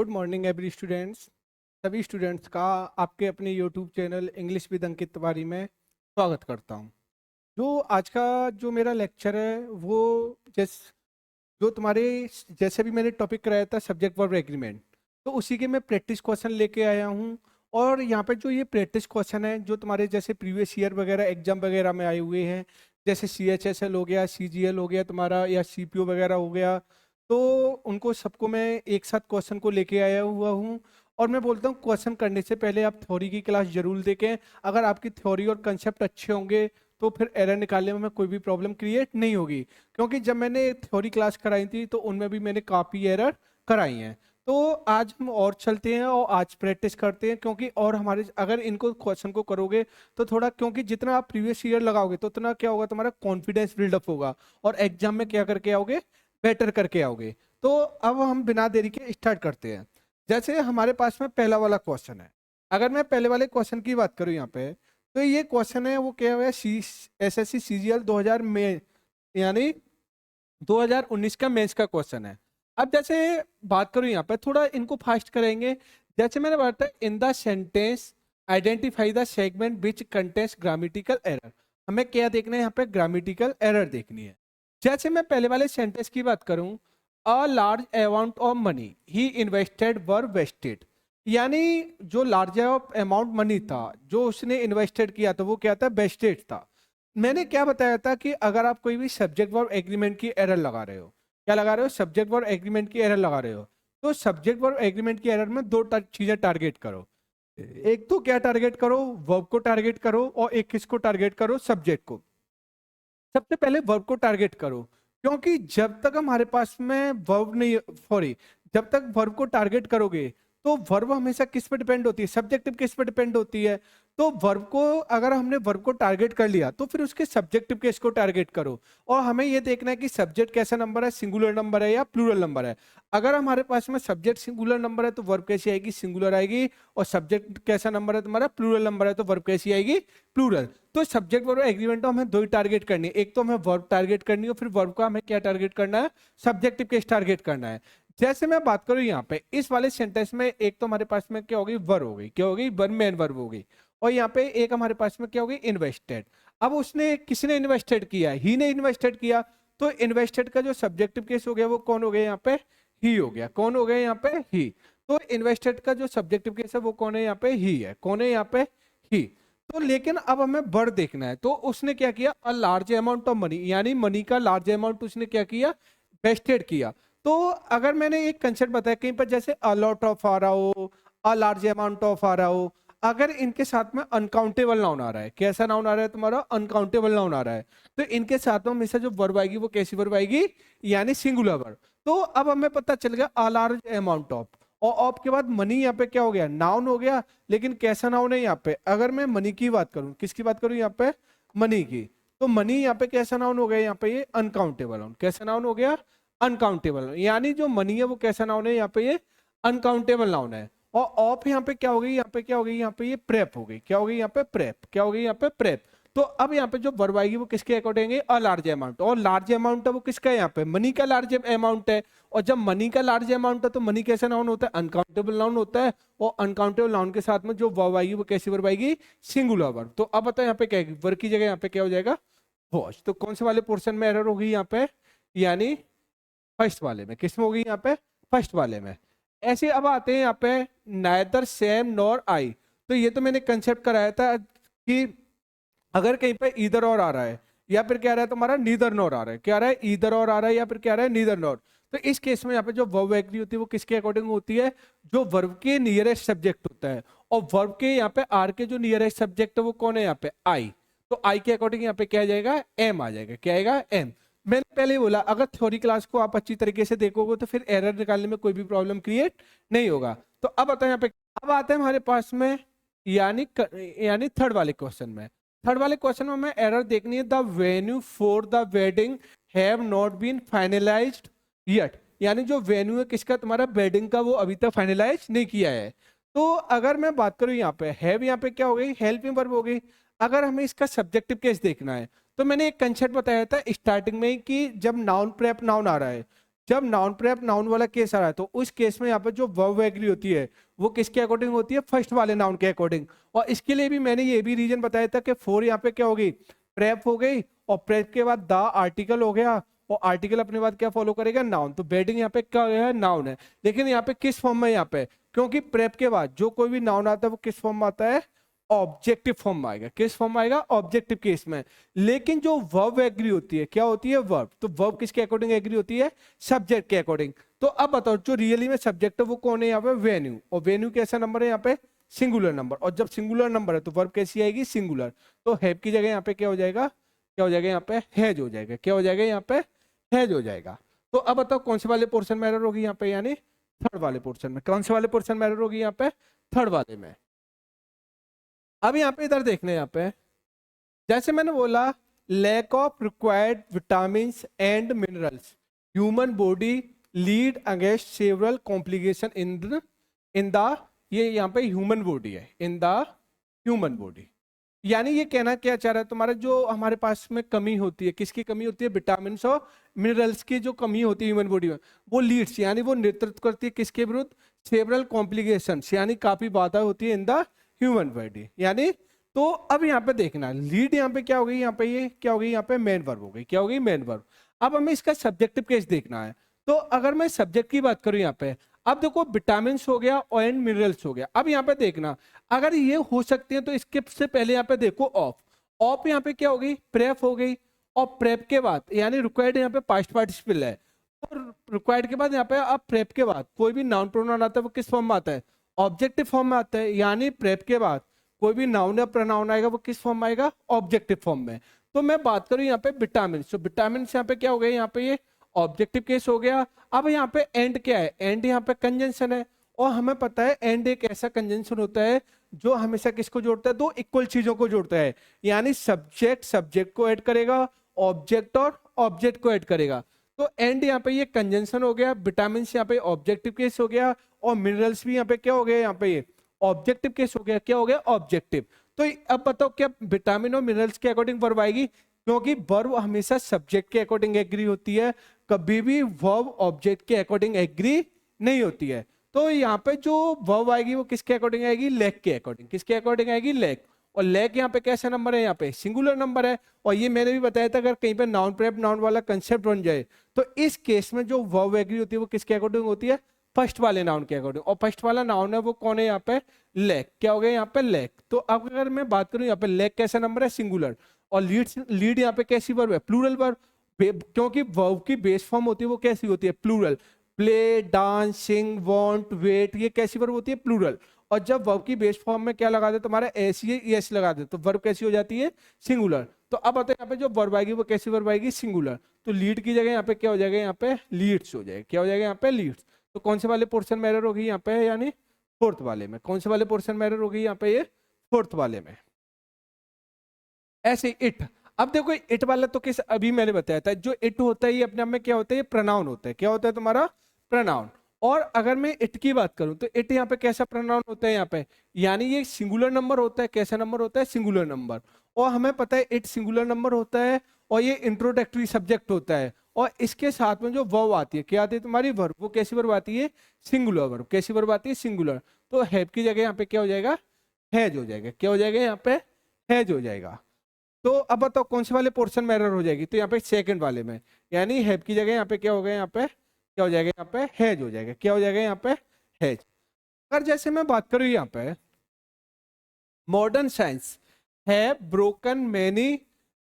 Good morning every students. सभी students का आपके अपने YouTube channel English with Ankit Tiwari में स्वागत करता हूं। जो आज का जो मेरा लेक्चर है वो जिस जो तुम्हारे जैसे भी मैंने टॉपिक कराया था सब्जेक्ट वर्ब एग्रीमेंट, तो उसी के मैं प्रैक्टिस क्वेश्चन लेके आया हूं। और यहाँ पे जो ये प्रैक्टिस क्वेश्चन है जो तुम्हारे जैसे प्रीवियस ईयर वगैरह एग्जाम वगैरह में आए हुए हैं, जैसे CHSL हो गया, CGL हो गया तुम्हारा, या CPO वगैरह हो गया, तो उनको सबको मैं एक साथ क्वेश्चन को लेके आया हुआ हूँ। और मैं बोलता हूँ क्वेश्चन करने से पहले आप थ्योरी की क्लास जरूर देखें। अगर आपकी थ्योरी और कंसेप्ट अच्छे होंगे तो फिर एरर निकालने में कोई भी प्रॉब्लम क्रिएट नहीं होगी, क्योंकि जब मैंने थ्योरी क्लास कराई थी तो उनमें भी मैंने काफ़ी एरर कराई हैं। तो आज हम और चलते हैं और आज प्रैक्टिस करते हैं, क्योंकि और हमारे अगर इनको क्वेश्चन को करोगे तो थोड़ा, क्योंकि जितना आप प्रीवियस ईयर लगाओगे तो उतना क्या होगा, तुम्हारा कॉन्फिडेंस बिल्डअप होगा और एग्जाम में क्या करके आओगे, बेटर करके आओगे। तो अब हम बिना देरी के स्टार्ट करते हैं। जैसे हमारे पास में पहला वाला क्वेश्चन है, अगर मैं पहले वाले क्वेश्चन की बात करूं यहाँ पे, तो ये क्वेश्चन है वो क्या है, SSC CGL 2000 में, यानी 2019 का मेंस का क्वेश्चन है। अब जैसे बात करूं यहाँ पे, थोड़ा इनको फास्ट करेंगे। जैसे मैंने बताया, in the sentence identify the segment which contains grammatical error. हमें क्या देखना है यहाँ पे, ग्रामेटिकल एरर देखनी है। जैसे मैं पहले वाले सेंटेंस की बात करूं, a large amount of money he invested were wasted, यानी जो लार्ज अमाउंट मनी था जो उसने इन्वेस्टेड किया था वो क्या था, वेस्टेड था। मैंने क्या बताया था कि अगर आप कोई भी सब्जेक्ट वर्ब एग्रीमेंट की एरर लगा रहे हो, क्या लगा रहे हो, सब्जेक्ट वर्ब एग्रीमेंट की एरर लगा रहे हो, तो सब्जेक्ट वर्ब एग्रीमेंट की एरर में दो चीजें टारगेट करो। एक तो क्या टारगेट करो, वर्ब को टारगेट करो, और एक किसको टारगेट करो, सब्जेक्ट को। सबसे पहले वर्ब को टारगेट करो, क्योंकि जब तक हमारे पास में वर्ब नहीं, सॉरी, जब तक वर्ब को टारगेट करोगे तो वर्ब हमेशा किस पे डिपेंड होती है, सब्जेक्टिव किस पे डिपेंड होती है। तो वर्ब को, अगर हमने वर्ब को टारगेट कर लिया तो फिर उसके सब्जेक्टिव केस को टारगेट करो। और हमें यह देखना है कि सब्जेक्ट कैसा नंबर है, सिंगुलर नंबर है या प्लूरल नंबर है। अगर हमारे पास में सब्जेक्ट सिंगुलर नंबर है तो वर्ब कैसी आएगी, सिंगुलर आएगी। और सब्जेक्ट कैसा नंबर है तुम्हारा, प्लूरल नंबर है, तो वर्ब कैसी आएगी, प्लूरल। तो सब्जेक्ट वर्ब एग्रीमेंट हमें दो ही टारगेट करनी है, एक तो हमें वर्ब टारगेट करनी है, फिर वर्ब का हमें क्या टारगेट करना है, सब्जेक्टिव केस टारगेट करना है। जैसे मैं बात करूं यहाँ पे इस वाले सेंटेंस में, एक तो हमारे पास में क्या होगी, वर्ब हो गई, क्या होगी, वन मेन वर्ब हो गई। और यहाँ पे एक हमारे पास में क्या होगी, इन्वेस्टेड। अब उसने, किसने इन्वेस्टेड किया, ही ने इन्वेस्टेड किया। तो इन्वेस्टेड का जो सब्जेक्टिव केस हो गया वो कौन हो गया यहाँ पे, ही हो गया। कौन हो गया यहाँ पे, ही। तो इन्वेस्टेड का जो सब्जेक्टिव केस है वो कौन है यहाँ पे, ही है। कौन है यहाँ पे, ही। तो लेकिन अब हमें वर्ड देखना है, तो उसने क्या किया, अ लार्ज अमाउंट ऑफ मनी, यानी मनी का लार्ज अमाउंट उसने क्या किया, वेस्टेड किया। तो अगर मैंने एक कंसेप्ट बताया कहीं पर, जैसे अ लॉट ऑफ आ रहा हो, अ लार्ज अमाउंट ऑफ आ रहा हो, अगर इनके साथ में अनकाउंटेबल नाउन आ रहा है, कैसा नाउन आ रहा है तुम्हारा, अनकाउंटेबल नाउन आ रहा है, तो इनके साथ में हमेशा जो वर्ब आएगी वो कैसी वर्ब आएगी, यानी सिंगुलर वर्ब। तो अब हमें पता चल गया अ लार्ज अमाउंट ऑफ, और ऑफ के बाद मनी यहाँ पे क्या हो गया, नाउन हो गया। लेकिन कैसा नाउन है यहाँ पे, अगर मैं मनी की बात करूं, किसकी बात करूं यहाँ पे, मनी की, तो मनी यहाँ पे कैसा नाउन हो गया, यहाँ पे ये अनकाउंटेबल नाउन, कैसा नाउन हो गया, अनकाउंटेबल। यानी जो मनी है वो कैसा नाउन है, यहाँ पे ये अनकाउंटेबल नाउन है। और ऑफ यहाँ पे क्या हो गई, यहाँ पे क्या हो गई, यहाँ पे ये प्रेप हो गई, क्या हो गई यहाँ पे, प्रेप, क्या हो गई यहाँ पे, प्रेप। तो अब यहाँ पे जो वर्ब आएगी वो किसके अकॉर्डिंग है, अ लार्ज अमाउंट। और लार्ज अमाउंट है वो किसका है, यहाँ पे मनी का लार्ज अमाउंट है। और जब मनी का लार्ज अमाउंट है तो मनी कैसा नाउन होता है, अनकाउंटेबल नाउन होता है। और अनकाउंटेबल नाउन के साथ में जो वर्ब आएगी वो कैसी वर्ब आएगी, सिंगुलर वर्ब। तो अब बताओ यहाँ पे क्या, वर्ब की जगह यहाँ पे क्या हो जाएगा, वॉच। तो कौन से वाले पोर्शन में एरर होगी यहाँ पे, यानी फर्स्ट वाले में। किस में होगी यहाँ पे, फर्स्ट वाले में। ऐसे अब आते हैं यहाँ पे नाइदर सेम नॉर आई। तो ये तो मैंने कंसेप्ट कराया था कि अगर कहीं पे ईदर और आ रहा है या फिर क्या आ रहा है तुम्हारा, नीदर नॉर आ रहा है, क्या आ रहा है, ईदर और आ रहा है या फिर क्या आ रहा है, नीदर नॉर। तो इस केस में यहाँ पे जो वर्ब एग्री होती है वो किसके अकॉर्डिंग होती है, जो वर्ब के नियरेस्ट सब्जेक्ट होता है। और वर्ब के यहाँ पे आर के जो नियरेस्ट सब्जेक्ट है वो कौन है यहाँ पे, आई। तो आई के अकॉर्डिंग यहाँ पे क्या आ जाएगा, एम आ जाएगा, क्या आएगा, एम। मैंने पहले ही बोला अगर थ्योरी क्लास को आप अच्छी तरीके से देखोगे तो फिर एरर निकालने में कोई भी प्रॉब्लम क्रिएट नहीं होगा। तो अब बताए यहाँ पे, अब आते हैं हमारे पास में, यानी यानी थर्ड वाले क्वेश्चन में। थर्ड वाले क्वेश्चन में हमें एरर देखनी है, the venue for the wedding have not been finalised yet. यानी जो वेन्यू है किसका, तुम्हारा वेडिंग का, वो अभी तक फाइनलाइज नहीं किया है। तो अगर मैं बात करूं यहाँ पे हैव, यहाँ पे क्या हो गई, हेल्पिंग वर्ब हो गई। अगर हमें इसका सब्जेक्टिव केस देखना है तो मैंने एक कंसेप्ट बताया था स्टार्टिंग में ही कि जब नाउन प्रेप नाउन आ रहा है, जब नाउन प्रेप नाउन वाला केस आ रहा है तो उस केस में यहाँ पे जो वर्ब एग्री होती है वो किसके अकॉर्डिंग होती है, फर्स्ट वाले नाउन के अकॉर्डिंग। और इसके लिए भी मैंने ये भी रीजन बताया था कि फोर यहाँ पे क्या होगी, प्रेप हो गई, और प्रेप के बाद द आर्टिकल हो गया, और आर्टिकल अपने बाद क्या फॉलो करेगा, नाउन। तो बेडिंग यहाँ पे क्या है, नाउन है। लेकिन यहाँ पे किस फॉर्म में, यहाँ पे क्योंकि प्रेप के बाद जो कोई भी नाउन आता है वो किस फॉर्म में आता है, ऑब्जेक्टिव फॉर्म में आएगा। किस फॉर्म में आएगा, ऑब्जेक्टिव केस में। लेकिन जो वर्ब एग्री होती है, क्या होती है, वर्ब। तो वर्ब किसके अकॉर्डिंग एग्री होती है, सब्जेक्ट के अकॉर्डिंग। तो अब बताओ जो रियली में सब्जेक्ट है वो कौन है यहाँ पे, वेन्यू। और वेन्यू कैसा नंबर है यहाँ पे, सिंगुलर नंबर। और जब सिंगुलर नंबर है तो वर्ब कैसी आएगी, सिंगुलर। तो हैव की जगह यहाँ पे क्या हो जाएगा, क्या हो जाएगा यहाँ पे, हैज हो जाएगा। क्या हो जाएगा यहाँ पे, हैज हो जाएगा। तो अब बताओ कौन से वाले पोर्शन में एरर होगी यहाँ पे, यानी थर्ड वाले पोर्शन में। कौन से वाले पोर्शन में एरर होगी यहाँ पे, थर्ड वाले में। अब यहाँ पे इधर देखने, यहाँ पे जैसे मैंने बोला, lack of required vitamin and minerals human body lead against several complication in the, ये यहाँ पे ह्यूमन बॉडी है, इन द ह्यूमन बॉडी। यानी ये कहना क्या चाह रहा है, तुम्हारा जो हमारे पास में कमी होती है, किसकी कमी होती है, विटामिन और मिनरल्स की जो कमी होती है ह्यूमन बॉडी में, वो लीड्स यानी वो नेतृत्व करती है किसके विरुद्ध, सेवरल कॉम्प्लिकेशन, यानी काफी बाधा होती है इन द ह्यूमन बॉडी। यानी तो अब यहाँ पे देखना, लीड यहाँ पे क्या हो गई, यहाँ पे ये क्या हो गई, यहाँ पे मेन वर्ब हो गई। क्या हो गई, मेन वर्ब। अब हमें इसका सब्जेक्टिव केस देखना है। तो अगर मैं सब्जेक्ट की बात करूं यहाँ पे, अब देखो विटामिन हो गया और एंड मिनरल्स हो गया। अब यहाँ पे देखना, अगर ये हो सकते हैं तो इसके से पहले यहाँ पे देखो ऑफ। ऑफ यहाँ पे क्या हो गई, प्रेप हो गई। और प्रेप के बाद यानी रिक्वायर्ड यहाँ पे पास्ट पार्टिसिपल है, और रिक्वायर्ड के बाद यहाँ पे अब प्रेप के बाद कोई भी नाउन प्रोनाउन आता है वो किस फॉर्म में आता है, ऑब्जेक्टिव फॉर्म में आता है। यानी प्रेप के बाद कोई भी नाउन या प्रोनाउन आएगा वो किस फॉर्म में आएगा, ऑब्जेक्टिव फॉर्म में। तो मैं बात करूं यहाँ पे विटामिन, तो विटामिन यहाँ पे क्या हो गया, यहाँ पे ये ऑब्जेक्टिव केस हो गया। अब यहाँ पे एंड क्या है, एंड यहाँ पे कंजंक्शन है। और हमें पता है एंड एक ऐसा कंजंक्शन होता है जो हमेशा किसको जोड़ता है, दो इक्वल चीजों को जोड़ता है। यानी सब्जेक्ट सब्जेक्ट को ऐड करेगा, ऑब्जेक्ट और ऑब्जेक्ट को ऐड करेगा। तो एंड यहाँ पे ये कंजंक्शन हो गया, विटामिन यहाँ पे ऑब्जेक्टिव केस हो गया, और मिनरल्स भी यहाँ पे क्या हो गया, यहाँ पे ये ऑब्जेक्टिव केस हो गया। क्या हो गया, ऑब्जेक्टिव। तो अब बताओ क्या विटामिन और मिनरल्स के अकॉर्डिंग वर्ब आएगी, क्योंकि वर्ब हमेशा सब्जेक्ट के अकॉर्डिंग एग्री होती है, कभी भी वर्ब ऑब्जेक्ट के अकॉर्डिंग एग्री नहीं होती है। तो यहाँ पे जो वर्ब आएगी वो किसके अकॉर्डिंग आएगी, लेक के अकॉर्डिंग। किसके अकॉर्डिंग आएगी, लेक। और लेक यहाँ पे कैसा नंबर है, यहाँ पे सिंगुलर नंबर है। और ये मैंने भी बताया था, अगर कहीं पे नाउन प्रेप नाउन वाला कंसेप्ट बन जाए तो इस केस में जो वर्ब एग्री होती है वो किसके अकॉर्डिंग होती है, फर्स्ट वाले नाउन के अकॉर्डिंग। और फर्स्ट वाला नाउन है वो कौन है, यहाँ पे लेक। क्या हो गया, यहाँ पे लेक। तो अब अगर मैं बात करूं यहाँ पे लेक कैसा नंबर है, सिंगुलर। और लीड यहाँ पे कैसी वर्ब है, प्लूरल वर्ब। क्योंकि वर्ब की बेस फॉर्म होती है वो कैसी होती है, प्लूरल। प्ले, डांस, सिंग, वांट, वेट, ये कैसी वर्ब होती है, प्लूरल। और जब वर्ब की बेस फॉर्म में क्या लगा दे तुम्हारा, एस एस लगा दे तो वर्ब कैसी हो जाती है, सिंगुलर। तो अब बताओ यहाँ पे जो वर्ब आएगी वो कैसी वर्ब आएगी, सिंगुलर। तो लीड की जगह यहाँ पे क्या हो जाएगा, यहाँ पे लीड्स हो जाएगा। क्या हो जाएगा, यहाँ पे लीड्स। तो कौन से वाले पोर्शन में एरर होगी, यहाँ पे यानी फोर्थ वाले में। कौन से वाले पोर्शन में एरर होगी, यहाँ पे ये फोर्थ वाले में। ऐसे इट। अब देखो इट वाला तो किस अभी मैंने बताया था, जो इट होता है ये अपने आप में क्या होता है, ये प्रोनाउन होता है। क्या होता है तुम्हारा, प्रोनाउन। और अगर मैं इट की बात करूं तो इट यहाँ पे कैसा प्रोनाउन होता है, यहाँ पे यानी ये सिंगुलर नंबर होता है। कैसा नंबर होता है, सिंगुलर नंबर। और हमें पता है इट सिंगुलर नंबर होता है, और ये इंट्रोडक्टरी सब्जेक्ट होता है। और इसके साथ में जो वर्ब आती है, क्या आती है तुम्हारी वर्ब, वो कैसी वर्ब आती है, सिंगुलर वर्ब। कैसी वर्ब आती है, सिंगुलर। तो हैव की जगह यहाँ पे क्या हो जाएगा, हैज हो जाएगा। क्या हो जाएगा, यहाँ पे हैज हो जाएगा। तो अब बताओ कौन से वाले पोर्शन में एरर हो जाएगी, तो यहाँ पे सेकंड वाले में। यानी हैव की जगह यहाँ पे क्या हो गया, यहाँ पे क्या हो जाएगा, यहाँ पे हैज हो जाएगा। क्या हो जाएगा, यहाँ पे हैज। अगर जैसे मैं बात करूँ यहाँ पे, मॉडर्न साइंस है broken many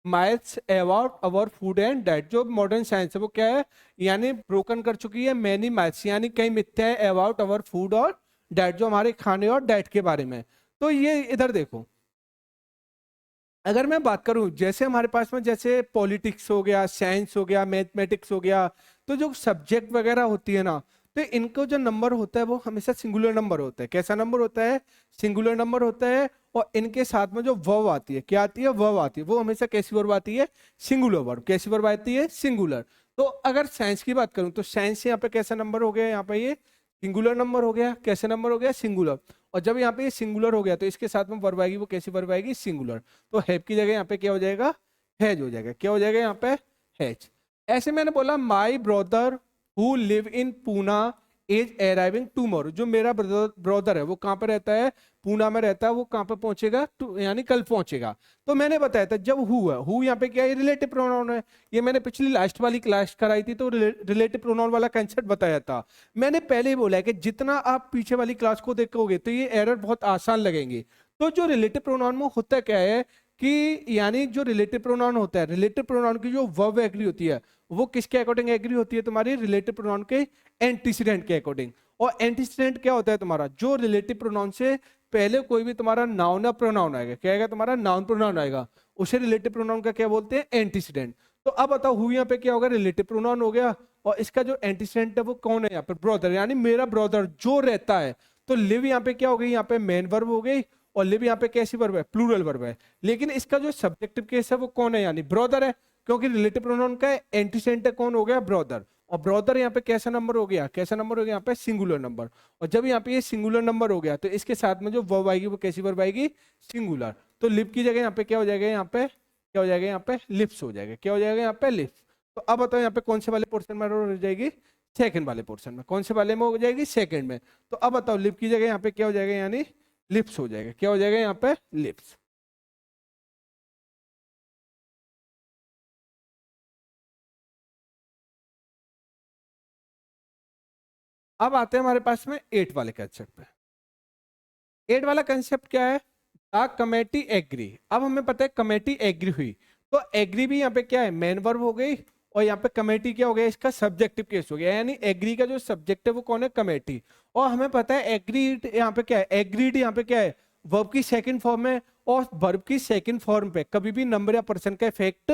myths about our food and diet. जो मॉडर्न साइंस है वो क्या है, यानी ब्रोकन कर चुकी है मैनी माइथ्स, यानी कई मिथ्या है अबाउट अवर फूड और डाइट, जो हमारे खाने और डाइट के बारे में। तो ये इधर देखो, अगर मैं बात करूं जैसे हमारे पास में जैसे पॉलिटिक्स हो गया, साइंस हो गया, मैथमेटिक्स हो गया, तो जो सब्जेक्ट वगैरह होती है ना, तो इनको जो नंबर होता है वो हमेशा सिंगुलर नंबर होता है। कैसा नंबर होता है, सिंगुलर नंबर होता है। और इनके साथ में जो वर्ब आती है, क्या आती है, वर्ब आती है, वो हमेशा कैसी वर्ब आती है, सिंगुलर वर्ब। कैसी वर्ब आती है, सिंगुलर। तो अगर साइंस की बात करूं तो साइंस यहाँ पे कैसा नंबर हो गया, यहाँ पे ये सिंगुलर नंबर हो गया। कैसे नंबर हो गया, सिंगुलर। और जब यहाँ पे ये सिंगुलर हो गया तो इसके साथ में वर्ब आएगी, वो कैसी वर्ब आएगी, सिंगुलर। तो हैव की जगह यहाँ पे क्या हो जाएगा, हैज हो जाएगा। क्या हो जाएगा, यहाँ पे हैज। ऐसे मैंने बोला my brother who live in Poona is arriving tomorrow. जो मेरा ब्रदर है वो कहाँ पे रहता है, पूना में रहता है, वो कहाँ पे पहुंचेगा, यानी कल पहुंचेगा। तो मैंने बताया था जब हु है, हु यहाँ पे क्या है, रिलेटिव प्रोनाउन है। ये मैंने पिछली लास्ट वाली क्लास कराई थी तो रिलेटिव प्रोनाउन वाला कंसेप्ट बताया था। मैंने पहले ही बोला है कि जितना आप पीछे वाली क्लास को देखोगे तो ये एरर बहुत आसान लगेंगे। तो जो रिलेटिव प्रोनाउन में होता क्या है कि यानी जो रिलेटिव प्रोनाउन होता है, रिलेटिव प्रोनाउन की जो वर्ब एग्री होती है वो किसके अकॉर्डिंग एग्री होती है, तुम्हारी रिलेटिव प्रोनाउन के एंटीसीडेंट के अकॉर्डिंग। और एंटीसीडेंट क्या होता है तुम्हारा, जो रिलेटिव प्रोनाउन से पहले कोई भी तुम्हारा नाउन या प्रोनाउन आएगा, क्या आएगा, तुम्हारा नाउन प्रोनाउन आएगा, उसे रिलेटिव प्रोनाउन का क्या बोलते हैं, एंटीसीडेंट। तो अब बताओ हु यहाँ पे क्या होगा, रिलेटिव प्रोनाउन हो गया, और इसका जो एंटीसीडेंट है वो कौन है यहाँ पे, ब्रदर, यानी मेरा ब्रदर जो रहता है। तो लिव यहाँ पे क्या हो गई, यहाँ पे मेन वर्ब हो गई, और लिव यहाँ पे कैसी वर्ब है, प्लूरल वर्ब है। लेकिन इसका जो सब्जेक्टिव केस है वो कौन है, यानी ब्रदर है, क्योंकि रिलेटिव प्रोनाउन का एंटीसेंट कौन हो गया, ब्रदर। और ब्रदर यहाँ पे कैसा नंबर हो गया, कैसा नंबर हो गया, यहाँ पे सिंगुलर नंबर। और जब यहाँ पे ये सिंगुलर नंबर हो गया तो इसके साथ में जो वर्ब आएगी वो कैसी वर्ब आएगी, सिंगुलर। तो लिव की जगह यहाँ पे क्या हो जाएगा, यहाँ पे क्या हो जाएगा, यहाँ पे लिप्स हो जाएगा, क्या हो जाएगा, यहाँ पे लिप्स। तो अब बताओ यहाँ पे कौन से वाले पोर्शन में हो जाएगी, सेकंड वाले पोर्शन में। कौन से वाले में हो जाएगी, सेकंड में। तो अब बताओ लिव की जगह यहाँ पे क्या हो जाएगा, यानी लिप्स हो जाएगा, क्या हो जाएगा, यहाँ पे लिप्स। अब आते हैं हमारे पास में 8 वाले कंसेप्ट पे। 8 वाला कंसेप्ट क्या है, द कमेटी एग्री। अब हमें पता है कमेटी एग्री हुई, तो एग्री भी यहाँ पे क्या है, मेन वर्ब हो गई, और यहाँ पे कमेटी क्या हो गया, इसका सब्जेक्टिव केस हो गया, यानी एग्री का जो सब्जेक्ट है वो कौन है, कमेटी। और हमें पता है एग्रीड यहाँ पे क्या है, एग्रीड यहाँ पे क्या है, वर्ब की सेकंड फॉर्म है, और वर्ब की सेकंड फॉर्म पे कभी भी नंबर या पर्सन का इफेक्ट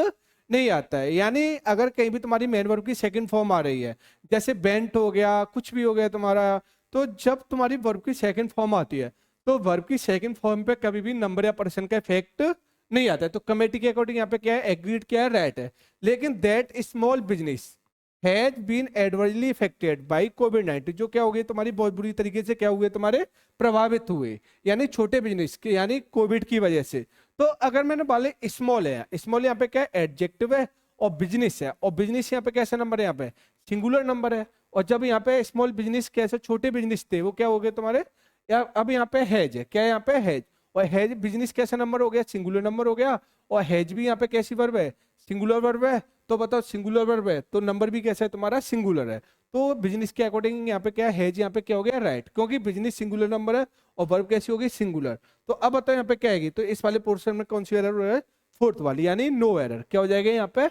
नहीं आता है। यानी अगर कहीं भी तुम्हारी मेन वर्ब की सेकंड फॉर्म आ रही है, जैसे बेंट हो गया, कुछ भी हो गया तुम्हारा, तो जब तुम्हारी वर्ब की सेकंड फॉर्म आती है तो वर्ब की सेकंड फॉर्म पे कभी भी नंबर या पर्सन का इफेक्ट नहीं आता है। तो कमेटी के अकॉर्डिंग यहाँ पे क्या है, एग्रीड क्या है, राइट है। लेकिन that small business has been adversely affected by कोविड-19, जो क्या हो गई तुम्हारी, बहुत बुरी तरीके से क्या हुए, तुम्हारे प्रभावित हुए, यानी छोटे बिजनेस के, यानी कोविड की वजह से। तो अगर मैंने बोले स्मॉल है, स्मॉल यहाँ पे क्या है, एडजेक्टिव है, और बिजनेस है, और बिजनेस यहाँ पे कैसा नंबर है, यहाँ पे सिंगुलर नंबर है। और जब यहाँ पे स्मॉल बिजनेस कैसे छोटे बिजनेस थे वो क्या हो गए तुम्हारे, अब यहाँ पे हैज है, क्या है, यहाँ पे हैज, और हैज बिजनेस कैसा नंबर हो गया, सिंगुलर नंबर हो गया, और हैज भी यहाँ पे कैसी वर्ब है, सिंगुलर वर्ब है। तो बताओ सिंगुलर वर्ब है तो नंबर भी कैसा है तुम्हारा, सिंगुलर है। तो बिजनेस के अकॉर्डिंग यहाँ पे क्या है, हैज यहाँ पे क्या हो गया, राइट, क्योंकि बिजनेस सिंगुलर नंबर है और वर्ब कैसी होगी, सिंगुलर। तो अब बताओ यहाँ पे क्या आएगी, तो इस वाले पोर्शन में कौन सी एरर हो रहा है, फोर्थ वाली, यानी नो एरर, क्या हो जाएगा यहाँ पे,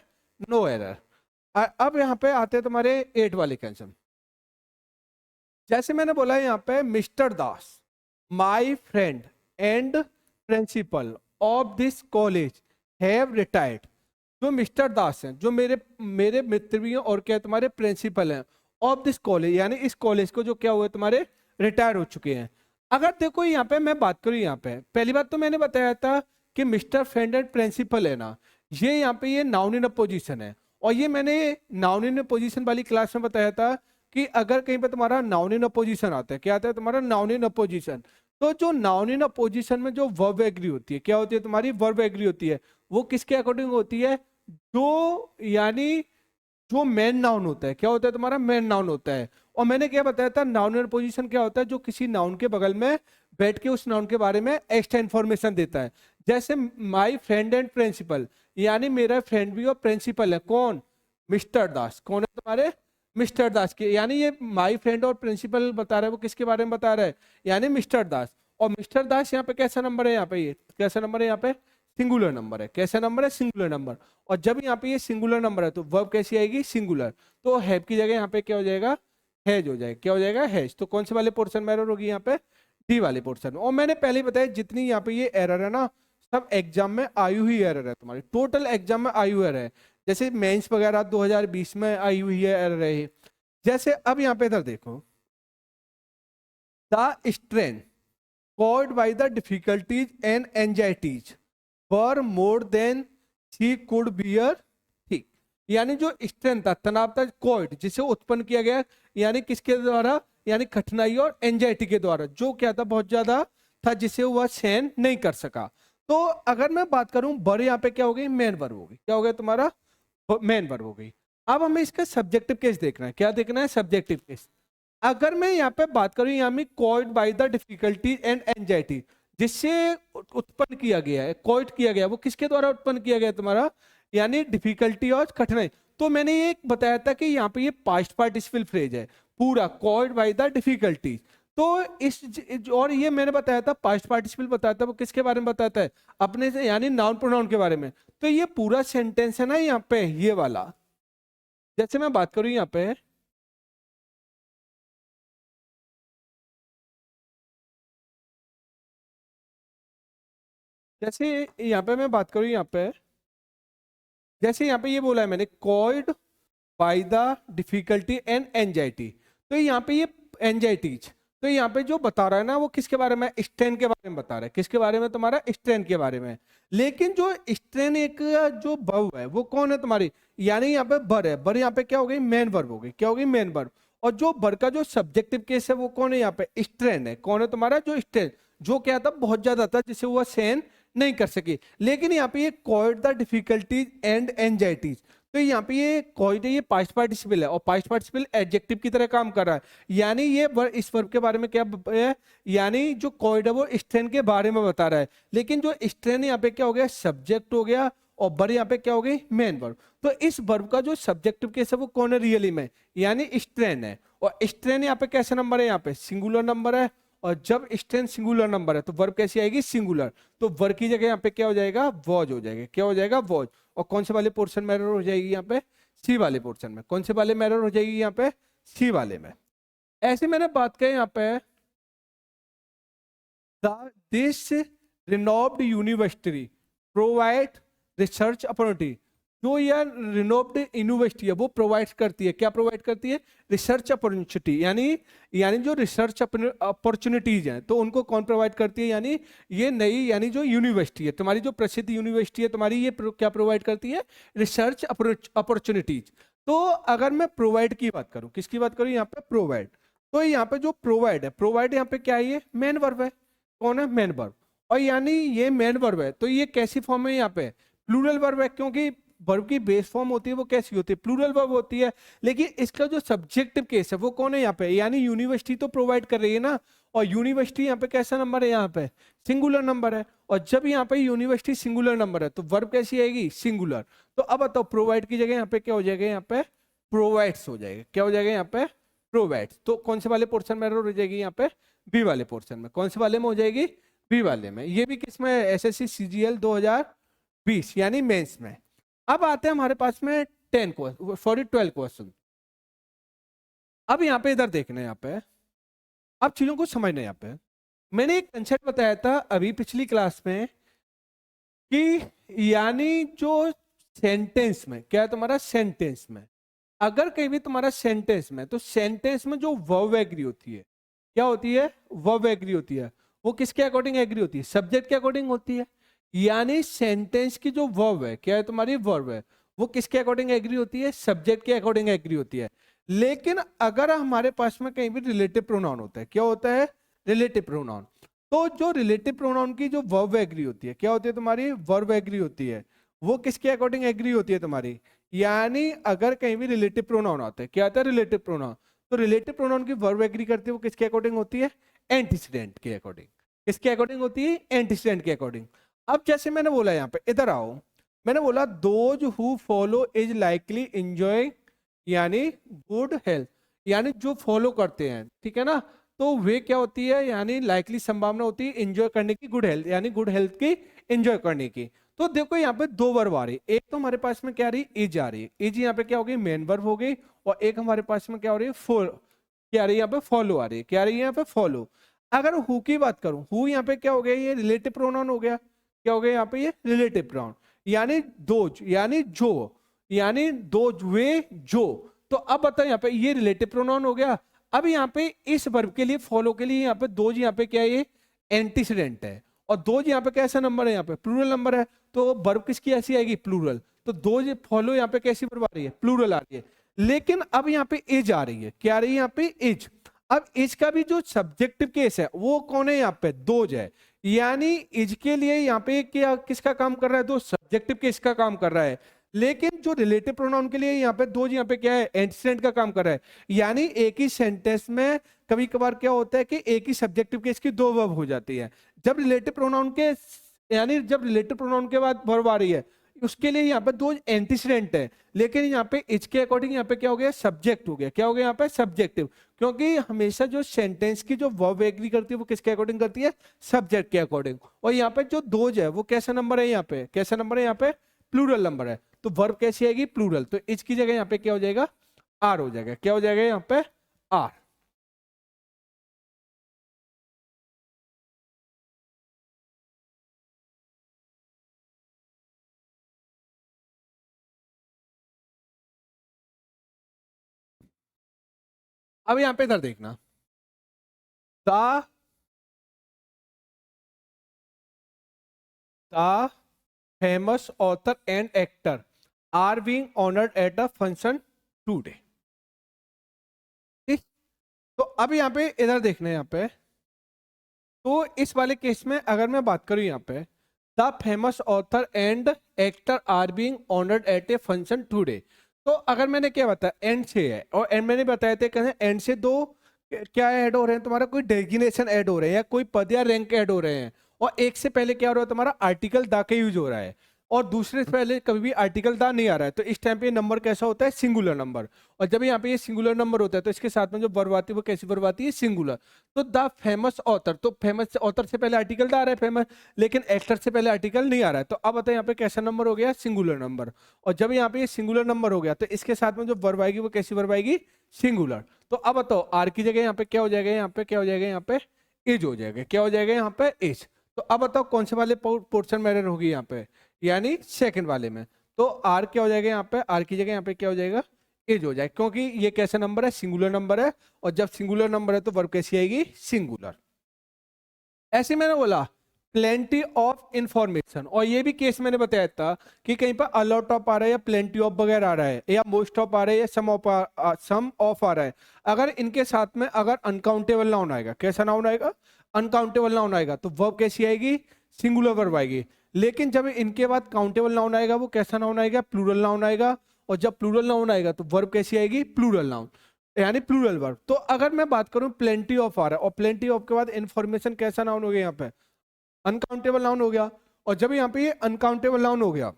नो एरर। अब यहाँ पे आते हैं तुम्हारे 8 वाले कंसेप्ट। जैसे मैंने बोला है यहाँ पे, mister Das my friend and principle of this college have retired. जो मिस्टर दास हैं, जो मेरे मेरे मित्र भी हैं, और क्या है, तुम्हारे प्रिंसिपल हैं ऑफ दिस कॉलेज, यानी इस कॉलेज को जो क्या हुए तुम्हारे, रिटायर हो चुके हैं। अगर देखो यहाँ पे मैं बात करूँ, यहाँ पे पहली बात तो मैंने बताया था कि मिस्टर फ्रेंड एंड प्रिंसिपल है ना, ये यहाँ पे ये नाउन इन अ पोजिशन है। और ये मैंने नाउन इन अ पोजिशन वाली क्लास में बताया था कि अगर कहीं पे तुम्हारा नाउन इन अपोजिशन आता है, क्या आता है तुम्हारा, नाउन इन अपोजिशन। तो जो नाउन इन अपोजिशन में जो वर्ब एग्री होती है, क्या होती है तुम्हारी, वर्ब एग्री होती है, वो किसके अकॉर्डिंग होती है, जो यानी जो मेन नाउन होता है, क्या होता है तुम्हारा, मेन नाउन होता है। और मैंने क्या बताया था, नाउन इन अपोजिशन क्या होता है, जो किसी नाउन के बगल में बैठ के उस नाउन के बारे में एक्स्ट्रा इंफॉर्मेशन देता है। जैसे माई फ्रेंड एंड प्रिंसिपल, यानी मेरा फ्रेंड भी और प्रिंसिपल है, कौन, मिस्टर दास, कौन है तुम्हारे, मिस्टर दास के, यानी ये माई फ्रेंड और प्रिंसिपल बता रहा है, वो किसके बारे में बता रहा है, यानी मिस्टर दास। और मिस्टर दास यहाँ पे कैसा नंबर है, यहाँ पे ये कैसा नंबर है, यहाँ पे सिंगुलर नंबर है, कैसा नंबर है, सिंगुलर नंबर। और जब यहाँ पे ये सिंगुलर नंबर है तो वर्ब कैसी आएगी, सिंगुलर। तो हैव की जगह यहाँ पे क्या हो जाएगा, हैज हो जाएगा, क्या हो जाएगा, हैज। तो कौन से वाले पोर्शन में एरर होगी, यहाँ पे डी वाले पोर्शन में। और मैंने पहले ही बताया जितनी यहाँ पे ये एरर है ना, सब एग्जाम में आई हुई एरर है तुम्हारी, टोटल एग्जाम में आई हुई एरर है। जैसे मेंस वगैरह 2020 में आई हुई है एरर है। जैसे अब यहाँ पे इधर देखो, the strength caused by the difficulties and anxieties were more than she could bear, ठीक, यानी जो स्ट्रेंथ था, तनाव था, कॉइड जिसे उत्पन्न किया गया, यानी किसके द्वारा, यानी कठिनाई और एंजाइटी के द्वारा, जो क्या था, बहुत ज्यादा था, जिसे वह सहन नहीं कर सका। तो अगर मैं बात करूं बर, यहाँ पे क्या हो गई, मेन वर्ब हो गई, क्या हो गया तुम्हारा, मेन वर्ब हो गई। अब हमें इसका सब्जेक्टिव केस देखना है। क्या देखना है? Subjective case. अगर मैं यहाँ पे बात करूं, यहाँ में caused by the difficulty and anxiety, जिससे उत्पन्न किया गया है, कॉज्ड किया गया, वो किसके द्वारा उत्पन्न किया गया तुम्हारा? यानी डिफिकल्टी और कठिनाई। तो मैंने ये बताया था कि यहाँ पे ये पास्ट पार्टिसिपल फ्रेज है पूरा, कॉज्ड बाय द डिफिकल्टी। तो और ये मैंने बताया था पास्ट पार्टिसिपल बताया था, वो किसके बारे में बताता है? अपने से, यानी नाउन प्रोनाउन के बारे में। तो ये पूरा सेंटेंस है ना यहाँ पे, ये वाला, जैसे मैं बात करूं यहाँ पे, जैसे यहाँ पे मैं बात करूं यहाँ पे, जैसे यहाँ पे ये बोला है मैंने, called by the difficulty and anxiety. तो यहाँ पे ये एंजाइटीज, तो यहाँ पे जो बता रहा है ना, वो किसके बारे में? स्ट्रेन के बारे में बता रहा है। किसके बारे में? तुम्हारा स्ट्रेन के बारे में। लेकिन जो स्ट्रेन एक जो वर्ब है, वो कौन है तुम्हारी? यानी यहाँ पे बर है, बर यहाँ पे क्या हो गई? मेन वर्ब हो गई। क्या हो गई? Main verb. और जो बर का जो सब्जेक्टिव केस है, वो कौन है यहाँ पे? स्ट्रेन है। कौन है तुम्हारा? जो स्ट्रेन, जो क्या था? बहुत ज्यादा था, जिसे वो सहन नहीं कर सकी। लेकिन यहाँ पे ये called the difficulties and anxieties, तो यहाँ पे ये कॉल्ड है, ये पास्ट पार्टिसिपल है, और पास्ट पार्टिसिपल एडजेक्टिव की तरह काम कर रहा है। यानी ये इस वर्ब के बारे में क्या है? यानी जो कॉल्ड है वो स्ट्रेन के बारे में बता रहा है। लेकिन जो स्ट्रेन यहाँ पे क्या हो गया? सब्जेक्ट हो गया, और बर यहाँ पे क्या हो गई? Main verb. तो इस वर्ब का जो सब्जेक्टिव केस है वो कौन है रियली में? यानी स्ट्रेन है। और स्ट्रेन यहाँ पे कैसे नंबर है? यहाँ पे सिंगुलर नंबर है। और जब स्ट्रेन सिंगुलर नंबर है तो वर्ब कैसी आएगी? सिंगुलर। तो वर्ब की जगह यहाँ पे क्या हो जाएगा? वॉज हो जाएगा। क्या हो जाएगा? वॉज। और कौन से वाले पोर्शन में एरर हो जाएगी? यहाँ पे सी वाले पोर्शन में। कौन से वाले में एरर हो जाएगी? यहाँ पे सी वाले में। ऐसे मैंने बात कही यहाँ पे, this renovated university provide research opportunity. जो यह रिनोव्ड यूनिवर्सिटी है वो प्रोवाइड करती है, क्या प्रोवाइड करती है? Research opportunity. यानी जो रिसर्च अपॉर्चुनिटीज हैं, तो उनको कौन प्रोवाइड करती है? यानी ये नई, यानी जो यूनिवर्सिटी है तुम्हारी, जो प्रसिद्ध यूनिवर्सिटी है तुम्हारी, ये क्या प्रोवाइड करती है? Research opportunities. तो अगर मैं प्रोवाइड की बात करूं, किसकी बात करूं? यहाँ पे प्रोवाइड। तो यहाँ पे जो प्रोवाइड है, प्रोवाइड यहाँ पे क्या है? ये मेन वर्ब है। कौन है? Main verb. और यानी ये मेन वर्ब है, तो ये कैसी फॉर्म है? यहाँ पे प्लूरल वर्ब है, क्योंकि वर्ब की बेस फॉर्म होती है वो कैसी होती है? प्लूरल वर्ब होती है। लेकिन इसका जो सब्जेक्टिव केस है वो कौन है यहाँ पे? यानी यूनिवर्सिटी तो प्रोवाइड कर रही है ना, और यूनिवर्सिटी यहाँ पे कैसा नंबर है? यहाँ पे सिंगुलर नंबर है। और जब यहाँ पे यूनिवर्सिटी सिंगुलर नंबर है तो वर्ब कैसी आएगी? सिंगुलर। तो अब बताओ, प्रोवाइड की जगह यहाँ पे क्या हो जाएगा? यहाँ पे प्रोवाइड्स हो जाएगा। क्या हो जाएगा? यहाँ पे प्रोवाइड्स। तो कौन से वाले पोर्शन में एरर हो जाएगी? यहाँ पे बी वाले पोर्शन में। कौन से वाले में हो जाएगी? बी वाले में। ये भी किसमें? एसएससी सीजीएल 2020 यानी मेंस में। अब आते हैं हमारे पास में 12 क्वेश्चन। अब यहाँ पे इधर देखना है, यहाँ पे अब चीजों को समझना है। यहाँ पे मैंने एक कंसेप्ट बताया था अभी पिछली क्लास में कि यानी जो सेंटेंस में क्या है तुम्हारा? सेंटेंस में अगर कहीं भी तुम्हारा सेंटेंस में, तो सेंटेंस में जो वर्ब एग्री होती है, क्या होती है? वर्ब एग्री होती है। वो किसके अकॉर्डिंग एग्री होती है? सब्जेक्ट के अकॉर्डिंग होती है। यानी सेंटेंस की जो वर्ब है, क्या है तुम्हारी? वर्ब है, वो किसके अकॉर्डिंग एग्री होती है? सब्जेक्ट के अकॉर्डिंग एग्री होती है। लेकिन अगर हमारे पास में कहीं भी रिलेटिव प्रोनाउन होता है, क्या होता है? Relative pronoun. तो जो रिलेटिव प्रोनाउन की जो वर्ब एग्री होती है, क्या होती है तुम्हारी? वर्ब एग्री होती है। वो किसके अकॉर्डिंग एग्री होती है तुम्हारी? यानी अगर कहीं भी रिलेटिव प्रोनाउन आता है, क्या आता है? Relative pronoun. तो रिलेटिव प्रोनाउन की वर्ब एग्री करती है, वो किसके अकॉर्डिंग होती है? एंटीसीडेंट के अकॉर्डिंग। किसके अकॉर्डिंग होती है? एंटीसीडेंट के अकॉर्डिंग। अब जैसे मैंने बोला, यहाँ पे इधर आओ, मैंने बोला those who follow is likely enjoy, यानी गुड हेल्थ, यानी जो फॉलो करते हैं, ठीक है ना, तो वे क्या होती है? यानी लाइकली संभावना होती है एंजॉय करने की, गुड हेल्थ, यानी गुड हेल्थ की एंजॉय करने की। तो देखो यहाँ पे दो वर्ब आ रही है, एक तो हमारे पास में क्या आ रही है? इज आ रही है। इज यहाँ पे क्या हो गई? मेन वर्ब हो गई। और एक हमारे पास में क्या हो रही है? क्या आ रही है? यहाँ पे फॉलो आ रही है। क्या आ रही है? यहाँ पे फॉलो। अगर हु की बात करूं, हु यहाँ पे क्या हो गया? ये रिलेटिव प्रोनाउन हो गया। क्या हो गया यहाँ पे? ये रिलेटिव प्रोनाउन, यानी दोज, यानी जो, यानी दोज वे जो। तो अब बताओ, यहाँ पे ये रिलेटिव प्रोनाउन हो गया। अब यहाँ पे इस वर्ब के लिए, फॉलो के लिए, यहाँ पे दोज यहाँ पे क्या है? ये एंटीसीडेंट है। और दोज यहाँ पे कैसा नंबर है? यहाँ पे प्लूरल नंबर है। तो वर्ब किसकी ऐसी आएगी? प्लूरल। तो दोज फॉलो यहाँ पे कैसी वर्ब आ रही है? प्लूरल आ रही है। लेकिन अब यहाँ पे इज आ रही है। क्या आ रही है? यहाँ पे इज। अब इज का भी जो सब्जेक्टिव केस है वो कौन है? यहाँ पे दोज है। यानी इज के लिए यहाँ पे क्या, किसका काम कर रहा है? तो सब्जेक्टिव केस का काम कर रहा है। लेकिन जो रिलेटिव प्रोनाउन के लिए यहाँ पे दो, यहाँ पे क्या है, एंटीसेडेंट का काम कर रहा है। यानी एक ही सेंटेंस में कभी कभार क्या होता है कि एक ही सब्जेक्टिव केस की दो वर्ब हो जाती है। जब रिलेटिव प्रोनाउन के, यानी जब रिलेटिव प्रोनाउन के बाद वर्ब आ रही है, उसके लिए यहाँ पे दो एंटीसेडेंट है, लेकिन यहाँ पे इसके अकॉर्डिंग यहाँ पे क्या हो गया, सब्जेक्ट हो गया। क्या हो गया यहाँ पे, सब्जेक्टिव। क्योंकि हमेशा जो सेंटेंस की जो वर्ब एग्री करती है वो किसके अकॉर्डिंग करती है, सब्जेक्ट के अकॉर्डिंग। और यहाँ पे जो दोज है वो कैसा नंबर है, यहाँ पे कैसा नंबर है, यहाँ पे प्लूरल नंबर है। तो वर्ब कैसी आएगी, प्लूरल। तो इसकी जगह यहाँ पे क्या हो जाएगा, आर हो जाएगा। क्या हो जाएगा यहाँ पे, आर। अब यहाँ पे इधर देखना, the the famous author and actor are being honoured at a function today. ठीक। तो अब यहाँ पे इधर देखना है, यहाँ पे तो इस वाले केस में अगर मैं बात करूं, यहाँ पे the famous author and actor are being honoured at a function today. तो अगर मैंने क्या बताया, एंड से है, और एंड मैंने बताया थे कहते एंड से दो क्या ऐड हो रहे हैं, तुम्हारा कोई डेजिग्नेशन ऐड हो रहे हैं या कोई पद या रैंक ऐड हो रहे हैं। और एक से पहले क्या हो रहा है, तुम्हारा आर्टिकल दा का यूज हो रहा है, और दूसरे से पहले कभी भी आर्टिकल दा नहीं आ रहा है। तो इस टाइम पे नंबर कैसा होता है, सिंगुलर नंबर। और जब यहाँ पे ये सिंगुलर नंबर होता है तो इसके साथ में जो वर्ब आती है वो कैसी वर्ब आती है, सिंगुलर। तो द फेमस ऑथर, तो फेमस ऑथर से पहले आर्टिकल दा आ रहा है फेमस, लेकिन एक्टर से पहले आर्टिकल नहीं आ रहा है। तो अब बताए यहाँ पे कैसा नंबर हो गया, सिंगुलर नंबर। और जब यहाँ पे ये सिंगुलर नंबर हो गया तो इसके साथ में जो वर्ब आएगी वो कैसी वर्ब आएगी, सिंगुलर। तो अब बताओ आर की जगह यहाँ पे क्या हो जाएगा, यहाँ पे क्या हो जाएगा, यहाँ पे एज हो जाएगा। क्या हो जाएगा यहाँ पे, एज। तो अब बताओ कौन से वाले पोर्शन में एरर होगी यहाँ पे, यानी सेकंड वाले में। तो आर क्या हो जाएगा यहाँ पे, आर की जगह यहाँ पे क्या हो जाएगा, एज हो जाएगा, क्योंकि ये कैसा नंबर है, सिंगुलर नंबर है। और जब सिंगुलर नंबर है तो वर्ब कैसी आएगी, सिंगुलर। ऐसे मैंने बोला प्लेंटी ऑफ इंफॉर्मेशन, और ये भी केस मैंने बताया था कि कहीं पर अलॉट ऑफ आ रहा है या प्लेंटी ऑफ वगैरह आ रहा है या मोस्ट ऑफ आ रहा है या सम ऑफ आ रहा है। अगर इनके साथ में अगर अनकाउंटेबल नाउन आएगा, कैसा नाउन आएगा, अनकाउंटेबल नाउन आएगा, तो वर्ब कैसी आएगी, सिंगुलर वर्ब आएगी। लेकिन जब इनके बाद काउंटेबल नाउन आएगा वो कैसा नाउन आएगा, प्लूरल नाउन आएगा। और जब प्लूरल नाउन आएगा तो वर्ब कैसी आएगी, प्लूरल नाउन, यानी प्लूरल वर्ब। तो अगर मैं बात करूं प्लेंटी ऑफ आ रहा है और प्लेंटी ऑफ के बाद इंफॉर्मेशन कैसा नाउन हो गया, यहाँ पे अनकाउंटेबल नाउन हो गया। और जब यहाँ पे ये अनकाउंटेबल नाउन हो गया,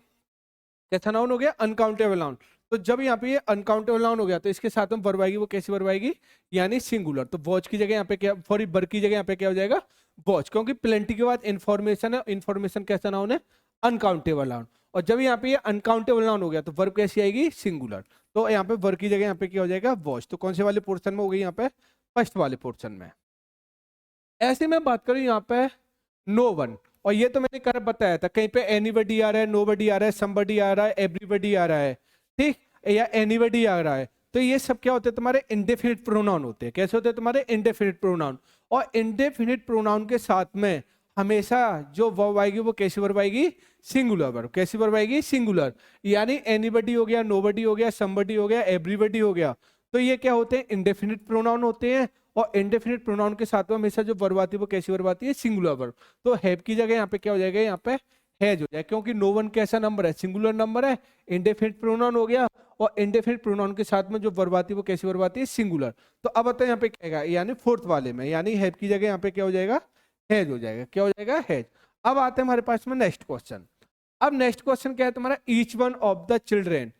कैसा नाउन हो गया, अनकाउंटेबल नाउन। तो जब यहाँ पे ये अनकाउंटेबल नाउन हो गया तो इसके साथ में वर्ब आएगी, वो कैसी वर्ब आएगी, यानी सिंगुलर। तो वॉच की जगह यहाँ पे क्या, सॉरी वर्ब की जगह यहाँ पे क्या हो जाएगा, वॉच, क्योंकि प्लेंटी के बाद इंफॉर्मेशन है, इंफॉर्मेशन कैसा नाउन है, अनकाउंटेबल नाउन। और जब यहाँ पे ये अनकाउंटेबल नाउन हो गया तो वर्ब कैसी आएगी, सिंगुलर। तो यहाँ पे वर्ब की जगह यहाँ पे क्या हो जाएगा, वॉच। तो कौन से वाले पोर्शन में हो गई, यहाँ पे फर्स्ट वाले पोर्शन में। ऐसे में बात करूं यहाँ पे नो वन, और ये तो मैंने कर बताया था, कहीं पे एनीबडी आ रहा है, नोबडी आ रहा है, समबडी आ रहा है, एवरीबडी आ रहा है, ठीक, या एनीबडी आ रहा है। तो ये सब क्या होते हैं, तुम्हारे इंडेफिनिट प्रोनाउन होते हैं। कैसे होते हैं, तुम्हारे इंडेफिनिट प्रोनाउन। और इंडेफिनिट प्रोनाउन के साथ में हमेशा जो वर्ब आएगी वो कैसी वर्ब आएगी, सिंगुलर वर्ब। कैसी वर्ब आएगी, सिंगुलर। यानी एनीबडी हो गया, नोबडी हो गया, समबडी हो गया, एवरीबडी हो गया। तो ये क्या होते हैं, इंडेफिनिट प्रोनाउन होते हैं। और इंडेफिनिट प्रोनाउन के साथ में हमेशा जो वर्ब आती है वो कैसी वर्ब आती है, सिंगुलर वर्ब। तो हैव की जगह यहाँ पे क्या हो जाएगा, यहाँ पे हैज हो जाएगा, क्योंकि नो वन कैसा नंबर है, सिंगुलर नंबर है, इंडेफिनिट प्रोनाउन हो गया। और इंडेफिनिट प्रोनाउन के साथ में जो वर्ब आती है वो कैसी वर्ब आती है, सिंगुलर। तो अब बताओ यहाँ पे क्या है, यानी फोर्थ वाले में, यानी हैव की जगह यहाँ पे क्या हो जाएगा, हैज हो जाएगा। क्या हो जाएगा, हैज। अब आते हैं हमारे पास में नेक्स्ट क्वेश्चन। अब नेक्स्ट क्वेश्चन क्या है तुम्हारा, each one of the children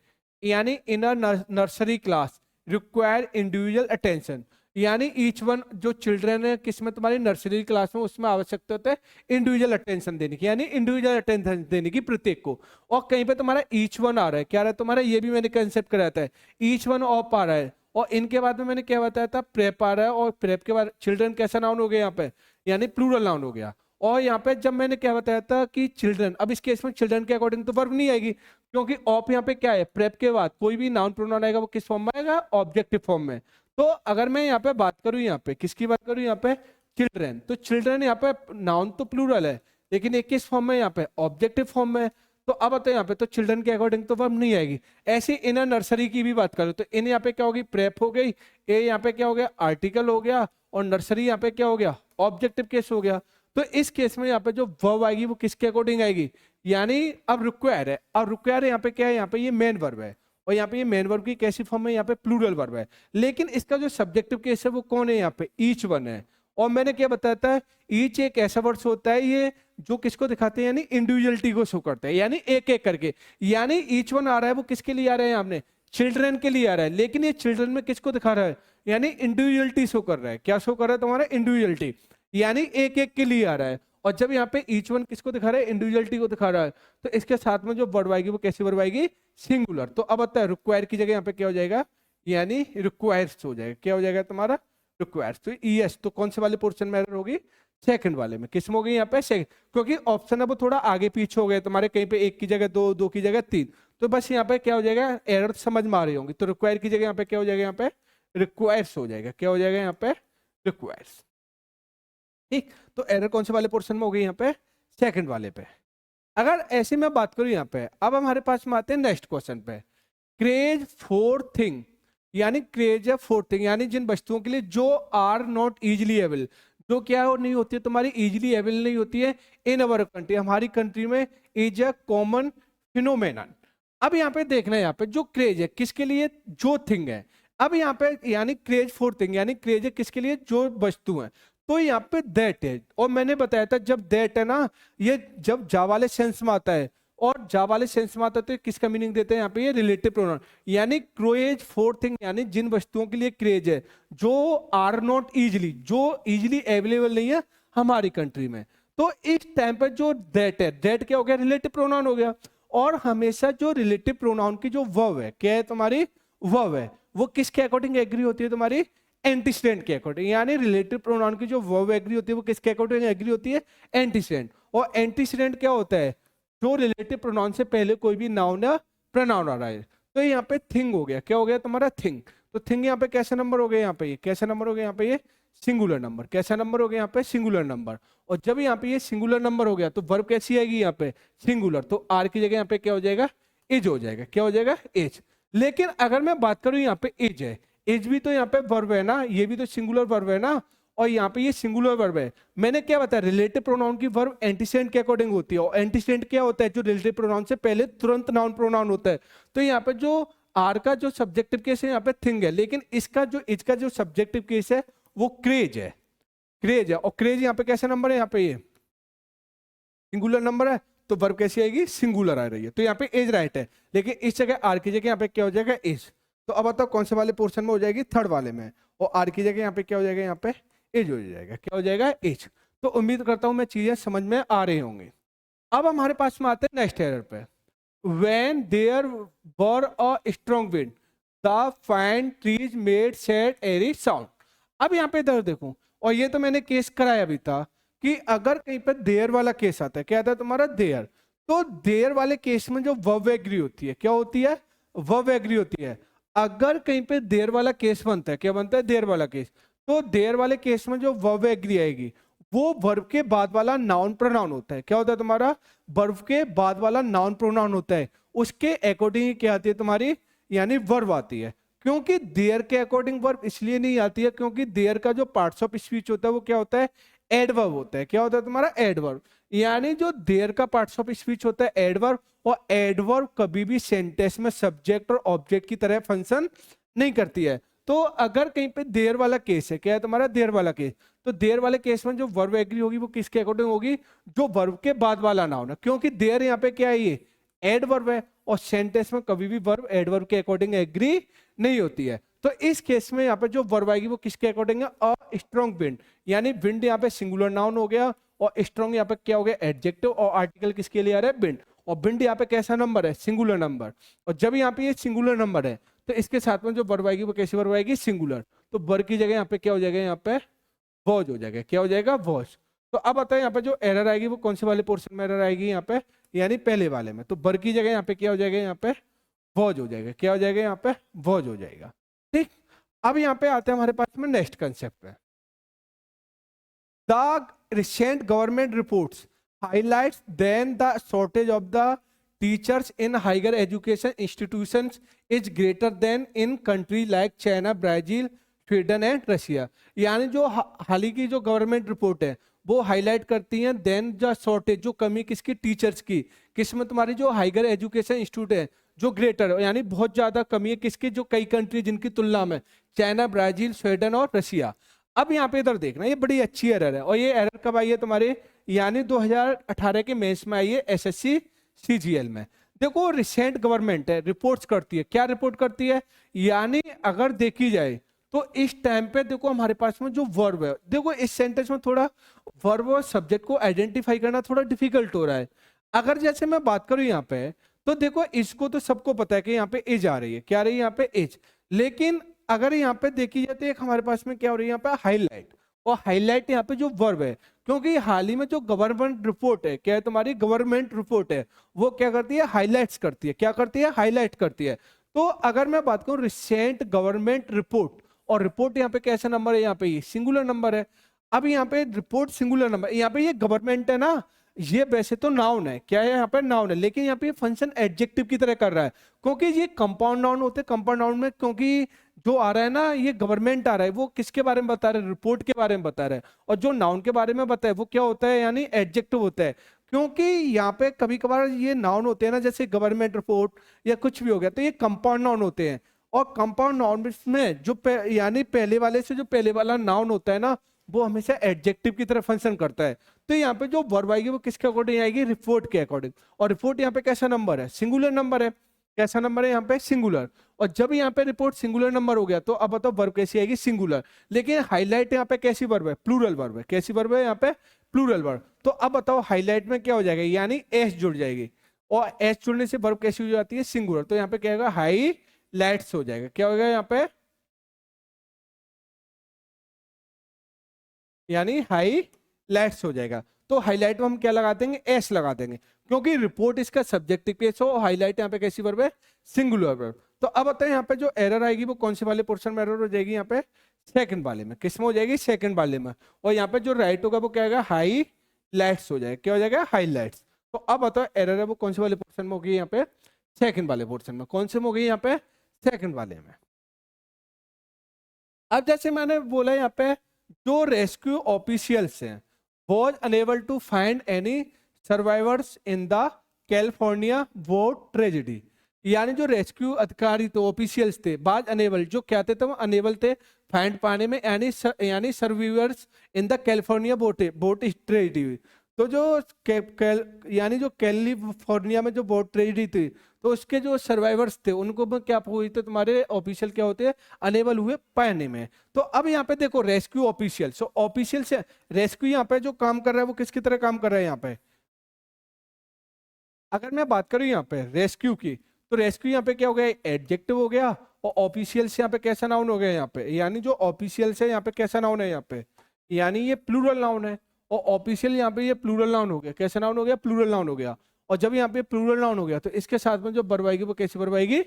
यानी in a nursery class require individual attention. यानी ईच वन जो चिल्ड्रन है किसमें, तुम्हारी नर्सरी क्लास में, उसमें आवश्यकता होता है इंडिविजुअल अटेंशन देने की, यानी इंडिविजुअल अटेंशन देने की प्रत्येक को। और कहीं पे तुम्हारा ईच वन आ रहा है, क्या आ रहा है तुम्हारा, ये भी मैंने कंसेप्ट कराया था, ईच वन ऑफ आ रहा है। और इनके बाद में मैंने क्या बताया था, प्रेप आ रहा है, और प्रेप के बाद चिल्ड्रन कैसा नाउन हो गया यहाँ पे, यानी प्लूरल नाउन हो गया। और यहाँ पे जब मैंने क्या बताया था कि चिल्ड्रन, अब इस केस में चिल्ड्रन के अकॉर्डिंग तो वर्ब नहीं आएगी, क्योंकि ऑफ यहाँ पे क्या है, प्रेप के बाद कोई भी नाउन प्रोनाउन आएगा वो किस फॉर्म में आएगा, ऑब्जेक्टिव फॉर्म में। तो अगर मैं यहाँ पे बात करूँ, यहाँ पे किसकी बात करूँ, यहाँ पे चिल्ड्रन, तो चिल्ड्रन यहाँ पे नाउन तो प्लूरल है, लेकिन एक किस फॉर्म में, यहाँ पे ऑब्जेक्टिव फॉर्म में। तो अब बताओ यहाँ पे तो चिल्ड्रन के अकॉर्डिंग तो वर्ब नहीं आएगी। ऐसे इन नर्सरी की भी बात करो तो इन यहाँ पे क्या होगी, प्रेप हो गई, ए यहाँ पे क्या हो गया, आर्टिकल हो गया, और नर्सरी यहाँ पे क्या हो गया, ऑब्जेक्टिव केस हो गया। तो इस केस में यहाँ पे जो वर्ब आएगी वो किसके अकॉर्डिंग आएगी, यानी अब रिक्वायर है, अब रिक्वायर यहाँ पे क्या है, यहाँ पे ये मेन वर्ब है, और यहाँ पे ये मेन वर्ब की कैसी फॉर्म है, यहाँ पे प्लूरल वर्ब है। लेकिन इसका जो सब्जेक्टिव केस है वो कौन है, यहाँ पे ईच वन है। और मैंने क्या बताया था, ईच एक ऐसा वर्ड होता है ये जो किसको दिखाते हैं, यानी इंडिविजुअलिटी को शो करता है, यानी एक एक करके। यानी ईच वन आ रहा है वो किसके लिए आ रहा है, आपने चिल्ड्रन के लिए आ रहा है, लेकिन ये चिल्ड्रन में किसको दिखा रहा है, यानी इंडिविजुअलिटी शो कर रहा है। क्या शो कर रहा है तुम्हारा, इंडिविजुअलिटी, यानी एक एक के लिए आ रहा है। और जब यहाँ पे ईच वन किसको दिखा रहा है, इंडिविजुअलिटी को दिखा रहा है, तो इसके साथ में जो वर्ब आएगी वो कैसी वर्ब आएगी, सिंगुलर। तो अब आता है रिक्वायर की जगह यहाँ पे क्या हो जाएगा, यानी रिक्वायर्स हो जाएगा। क्या हो जाएगा तुम्हारा, रिक्वायर्स। तो ईएस तो कौन से वाले पोर्शन में एरर होगी, सेकंड वाले में। किस में होगी यहाँ पे, सेकंड, क्योंकि ऑप्शन है वो थोड़ा आगे पीछे हो गए तुम्हारे, कहीं पे एक की जगह दो, दो की जगह तीन। तो बस यहाँ पे क्या हो जाएगा, एरर समझ में आ रही होंगी। तो रिक्वायर की जगह यहाँ पे क्या हो जाएगा, यहाँ पे रिक्वायर्स हो जाएगा। क्या हो जाएगा यहाँ पे, रिक्वायर्स। ठीक, तो एरर कौन से वाले पोर्शन में हो गई, यहाँ पे सेकंड वाले पे। अगर ऐसे में बात करूं यहाँ पे, अब हमारे पास में आते हैं नेक्स्ट क्वेश्चन पे, क्रेज फॉर थिंग, यानी क्रेज है फॉर थिंग, यानी जिन वस्तुओं के लिए जो आर नॉट इजिली एवेल, जो क्या नहीं होती है तुम्हारी, इजिली एवेल नहीं होती है इन अवर कंट्री, हमारी कंट्री में, इज अ कॉमन फिनोमेनन। अब यहाँ पे देखना है, यहाँ पे जो क्रेज है किसके लिए, जो थिंग है। अब यहाँ पे यानी क्रेज फॉर थिंग, यानी क्रेज है किसके लिए, जो वस्तु है। तो यहाँ पे दैट है, और मैंने बताया था जब दैट है ना, ये जब जा वाले सेंस में आता है, और जा वाले सेंस में आता है तो किसका मीनिंग देते हैं, यहाँ पे ये रिलेटिव प्रोनाउन, यानी क्रेज फॉर थिंग, यानी जिन वस्तुओं के लिए क्रेज है, जो आर नॉट इजिली, जो इजिली अवेलेबल नहीं है हमारी कंट्री में। तो इस टाइम पर जो दैट है, दैट क्या हो गया, रिलेटिव प्रोनाउन हो गया। और हमेशा जो रिलेटिव प्रोनाउन की जो वर्ब है, क्या है तुम्हारी, वर्ब है, वो किसके अकॉर्डिंग एग्री होती है, तुम्हारी एंटीसीडेंट के अकॉर्डिंग। यानी रिलेटिव प्रोनाउन की जो वर्ब एग्री होती है वो किसके अकॉर्डिंग एग्री होती है, एंटीसीडेंट। और एंटीसीडेंट क्या होता है, जो रिलेटिव प्रोनाउन से पहले कोई भी नाउन या प्रोनाउन आ रहा है। तो यहाँ पे थिंग हो गया, क्या हो गया तुम्हारा, थिंग। तो थिंग यहाँ पे कैसा नंबर हो गया, यहाँ पे ये कैसा नंबर हो गया, यहाँ पे ये सिंगुलर नंबर। कैसा नंबर हो गया, यहाँ पे सिंगुलर नंबर। और जब यहाँ पे ये सिंगुलर नंबर हो गया तो वर्ब कैसी आएगी, यहाँ पे सिंगुलर। तो आर की जगह यहाँ पे क्या हो जाएगा, एज हो जाएगा। क्या हो जाएगा, एज। लेकिन अगर मैं बात करूं यहाँ पे एज है, एज भी तो यहाँ पे वर्ब है ना, ये भी तो सिंगुलर वर्ब है ना, और यहाँ पे ये सिंगुलर वर्ब है। मैंने क्या बताया, रिलेटिव प्रोनाउन की वर्ब एंटीसेडेंट के अकॉर्डिंग होती है, और एंटीसेडेंट क्या होता है, जो रिलेटिव प्रोनाउन से पहले तुरंत नाउन प्रोनाउन होता है। तो यहाँ पे जो आर का जो सब्जेक्टिव केस है यहाँ पे थिंग है, लेकिन इसका जो इसका जो सब्जेक्टिव केस है वो क्रेज है, क्रेज है। और क्रेज यहाँ पे कैसा नंबर है, यहाँ पे ये सिंगुलर नंबर है, तो वर्ब कैसी आएगी, सिंगुलर आ रही है। तो यहाँ पे एज राइट है, लेकिन इस जगह आर की जगह यहाँ पे क्या हो जाएगा, एज। तो अब बताओ कौन से वाले पोर्शन में हो जाएगी, थर्ड वाले में। और आर की जगह यहाँ पे क्या हो जाएगा, यहाँ पे एज हो जाएगा। क्या हो जाएगा, एज। तो उम्मीद करता हूँ मैं चीजें समझ में आ रही होंगी। अब हमारे पास में आते हैं नेक्स्ट एरर पे, when there were a strong wind the fine trees made sad eerie sound. अब यहाँ पे इधर देखो, और ये तो मैंने केस कराया अभी था कि अगर कहीं पे देयर वाला केस आता है, क्या आता है तुम्हारा, देयर। तो देयर वाले केस में जो वर्ब एग्री होती है, क्या होती है, वर्ब एग्री होती है। अगर कहीं पे देयर वाला केस बनता है, क्या बनता है, देयर वाला केस, तो देयर वाले केस में जो वर्ब एग्री आएगी वो वर्ब के बाद वाला नाउन प्रोनाउन होता है। क्या होता है तुम्हारा, वर्ब के बाद वाला नाउन प्रोनाउन होता है, उसके अकॉर्डिंग क्या आती है तुम्हारी, यानी वर्ब आती है। क्योंकि देयर के अकॉर्डिंग वर्ब इसलिए नहीं आती है क्योंकि देयर का जो पार्ट्स ऑफ स्पीच होता है वो क्या होता है, एडवर्ब होता है। क्या होता है तुम्हारा, एडवर्ब। यानी जो देयर का पार्ट्स ऑफ स्पीच होता है एडवर्ब, और एडवर्ब कभी भी सेंटेंस में सब्जेक्ट और ऑब्जेक्ट की तरह फंक्शन नहीं करती है। तो अगर कहीं पे देयर वाला केस है, क्या है तुम्हारा, देयर वाला केस, तो देयर वाले केस में जो वर्ब एग्री होगी वो किसके अकॉर्डिंग होगी, जो वर्ब के बाद वाला नाउन है। क्योंकि देयर यहाँ पे क्या है, ये एडवर्ब है, और सेंटेंस में कभी भी वर्ब एडवर्ब के अकॉर्डिंग एग्री नहीं होती है। तो इस केस में यहाँ पे जो वर्ब आएगी वो किसके अकॉर्डिंग है, अ स्ट्रॉन्ग विंड। यानी विंड यहाँ पे सिंगुलर नाउन हो गया, और स्ट्रॉन्ग यहाँ पे क्या हो गया, एडजेक्टिव, और आर्टिकल किसके लिए आ रहा है, विंड। और विंड यहाँ पे कैसा नंबर है, सिंगुलर नंबर। और जब यहाँ पे ये सिंगुलर नंबर है तो इसके साथ में जो वर्ब आएगी वो कैसी वर्ब आएगी, सिंगुलर। तो वर्ब की जगह यहाँ पे क्या हो जाएगा, यहाँ पे वॉज हो जाएगा। क्या हो जाएगा, वॉज। तो अब बताए यहाँ पे जो एरर आएगी वो कौन से वाले पोर्शन में एरर आएगी, यहाँ पे यानी पहले वाले में। तो वर्ब की जगह यहाँ पे क्या हो जाएगा, यहाँ पे वॉज हो जाएगा। क्या हो जाएगा, यहाँ पे वॉज हो जाएगा। ठीक, अब यहाँ पे आते हैं हमारे पास में नेक्स्ट कंसेप्ट पे। The recent government reports highlights then the shortage of the teachers in higher education institutions is greater than in country like China, Brazil, Sweden and Russia. यानी जो हाल ही की जो गवर्नमेंट रिपोर्ट है वो हाईलाइट करती हैं then the shortage, जो कमी किसकी, टीचर्स की। किसमें, तुम्हारी जो हाइगर एजुकेशन इंस्टीट्यूट है जो ग्रेटर, यानी बहुत ज्यादा कमी है किसकी, जो कई कंट्री जिनकी तुलना में, चाइना, ब्राजील, स्वीडन और रशिया। अब यहाँ पे इधर देखना, ये बड़ी अच्छी एरर है, और ये एरर कब आई है तुम्हारे, यानी 2018 के मेंस में आई है एसएससी सीजीएल में। देखो रिसेंट गवर्नमेंट है, रिपोर्ट्स करती है, क्या रिपोर्ट करती है, यानी अगर देखी जाए तो इस टाइम पे देखो हमारे पास में जो वर्ब है, देखो इस सेंटेंस में थोड़ा वर्ब और सब्जेक्ट को आइडेंटिफाई करना थोड़ा डिफिकल्ट हो रहा है। अगर जैसे मैं बात करूं यहाँ पे, तो देखो इसको तो सबको पता है कि यहाँ पे एज आ रही है, क्या आ रही है यहाँ पे, एज। लेकिन अगर यहाँ पे देखी जाए तो एक हमारे पास में क्या हो रही है यहाँ पे, हाईलाइट। और हाईलाइट यहाँ पे जो वर्ब है, क्योंकि हाल ही में जो गवर्नमेंट रिपोर्ट है, क्या है तुम्हारी गवर्नमेंट रिपोर्ट है, वो क्या करती है, हाईलाइट्स करती है, क्या करती है, हाईलाइट करती है। तो अगर मैं बात करूं रिसेंट गवर्नमेंट रिपोर्ट, और रिपोर्ट यहाँ पे कैसा नंबर है, यहाँ पे ये सिंगुलर नंबर है। अब यहाँ पे रिपोर्ट सिंगुलर नंबर, यहाँ पे ये गवर्नमेंट है ना, ये वैसे तो नाउन है, क्या है यहाँ पे, नाउन है, लेकिन यहाँ पे फंक्शन एडजेक्टिव की तरह कर रहा है, क्योंकि ये कंपाउंड नाउन होते हैं। कंपाउंड नाउन में क्योंकि जो आ रहा है ना, ये गवर्नमेंट आ रहा है, वो किसके बारे में बता रहा है, रिपोर्ट के बारे में बता रहा है। और जो नाउन के बारे में बताया वो क्या होता है, यानी एडजेक्टिव होता है। क्योंकि यहाँ पे कभी कभार ये नाउन होते हैं ना, जैसे गवर्नमेंट रिपोर्ट या कुछ भी हो गया, तो ये कंपाउंड नाउन होते हैं। और कंपाउंड नाउन में जो यानी पहले वाले से जो पहले वाला नाउन होता है ना, वो हमेशा एडजेक्टिव की तरह फंक्शन करता है। तो यहाँ पे जो वर्ब आएगी वो किसके अकॉर्डिंग आएगी, रिपोर्ट के अकॉर्डिंग। और रिपोर्ट यहाँ पे कैसा नंबर है, सिंगुलर नंबर है, कैसा नंबर है यहाँ पे, सिंगुलर। और जब यहाँ पे रिपोर्ट सिंगुलर नंबर हो गया, तो अब बताओ वर्ब कैसी आएगी, सिंगुलर। लेकिन हाईलाइट यहाँ पे कैसी वर्ब है, प्लूरल वर्ब है, कैसी वर्ब है यहाँ पे, प्लूरल वर्ब। तो अब बताओ हाईलाइट में क्या हो जाएगा, यानी एस जुड़ जाएगी, और एस जुड़ने से वर्ब कैसी हो जाती है, सिंगुलर। तो यहाँ पे क्या होगा, हाई लाइट्स हो जाएगा, क्या होगा यहाँ पे, यानी हाई लाइट्स हो जाएगा। तो हाईलाइट में हम क्या लगा देंगे, एस लगा देंगे, क्योंकि रिपोर्ट इसका सब्जेक्टिव केस हो, हाईलाइट यहाँ पे कैसी वर्ब है, सिंगुलर वर्ब। तो अब बताएं यहाँ पे जो एरर आएगी वो कौन से वाले पोर्शन में एरर हो जाएगी, यहाँ पे सेकंड वाले में, किस में हो जाएगी, सेकंड वाले में। और यहाँ पे जो राइट होगा वो क्या होगा, हाई लाइट्स हो जाएगा, क्या हो जाएगा, हाई लाइट्स। तो अब बताओ एरर है वो कौन से वाले पोर्शन में होगी, यहाँ पे सेकंड वाले पोर्शन में। कौन से में होगी, यहाँ पे सेकंड वाले में। अब जैसे मैंने बोला यहाँ पे, जो रेस्क्यू ऑफिशियल्स हैं was unable to find any survivors in the California boat tragedy, यानी जो रेस्क्यू अधिकारी थे, ऑफिशियल्स थे, बाज अनेबल, जो क्या थे, वो अनेबल थे फाइंड पाने में, यानी survivors in the California boat tragedy. तो जो यानी जो कैलिफोर्निया में जो बोट ट्रेजेडी थी, तो उसके जो सर्वाइवर्स थे उनको क्या हुई, तो तुम्हारे ऑफिशियल क्या होते हैं, अनेबल हुए पाने में। तो अब यहाँ पे देखो रेस्क्यू ऑफिशियल, सो ऑफिशियल से रेस्क्यू यहाँ पे जो काम कर रहा है वो किसकी तरह काम कर रहा है यहाँ पे। अगर मैं बात करूँ यहाँ पे रेस्क्यू की, तो रेस्क्यू यहाँ पे क्या हो गया, एडजेक्टिव हो गया, और ऑफिशियल से यहाँ पे कैसा नाउन हो गया यहाँ पे, यानी जो ऑफिशियल से यहाँ पे कैसा नाउन है यहाँ पे, यानी ये प्लूरल नाउन है। और ऑफिशियल यहाँ पे ये प्लूरल नाउन हो गया, कैसा नाउन हो गया, प्लूरल नाउन हो गया। और जब यहाँ पे प्लूरल नाउन हो गया, तो इसके साथ में जो वर्ब आएगी वो कैसी वर्ब आएगी,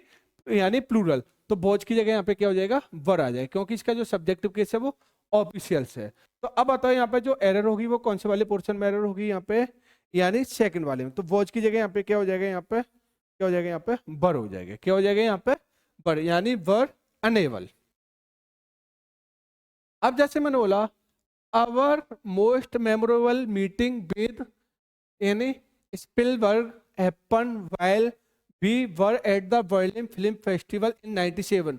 यानी प्लूरल। तो बोझ की जगह यहाँ पे क्या हो जाएगा, वर आ जाएगा, क्योंकि इसका जो सब्जेक्टिव केस है वो ऑफिशियल से है। तो अब बताओ यहाँ पे जो एरर होगी वो कौन से वाले पोर्शन में एरर होगी, यहाँ पे यानी सेकंड वाले में। तो वॉच की जगह यहाँ पे क्या हो जाएगा, यहाँ पे क्या हो जाएगा, यहाँ पे वर हो जाएगा, क्या हो जाएगा यहाँ पे वर, यानी वर अनेबल। अब जैसे मैंने बोला, our most memorable meeting with यानी Spielberg happen while we were at the Berlin film festival in 97,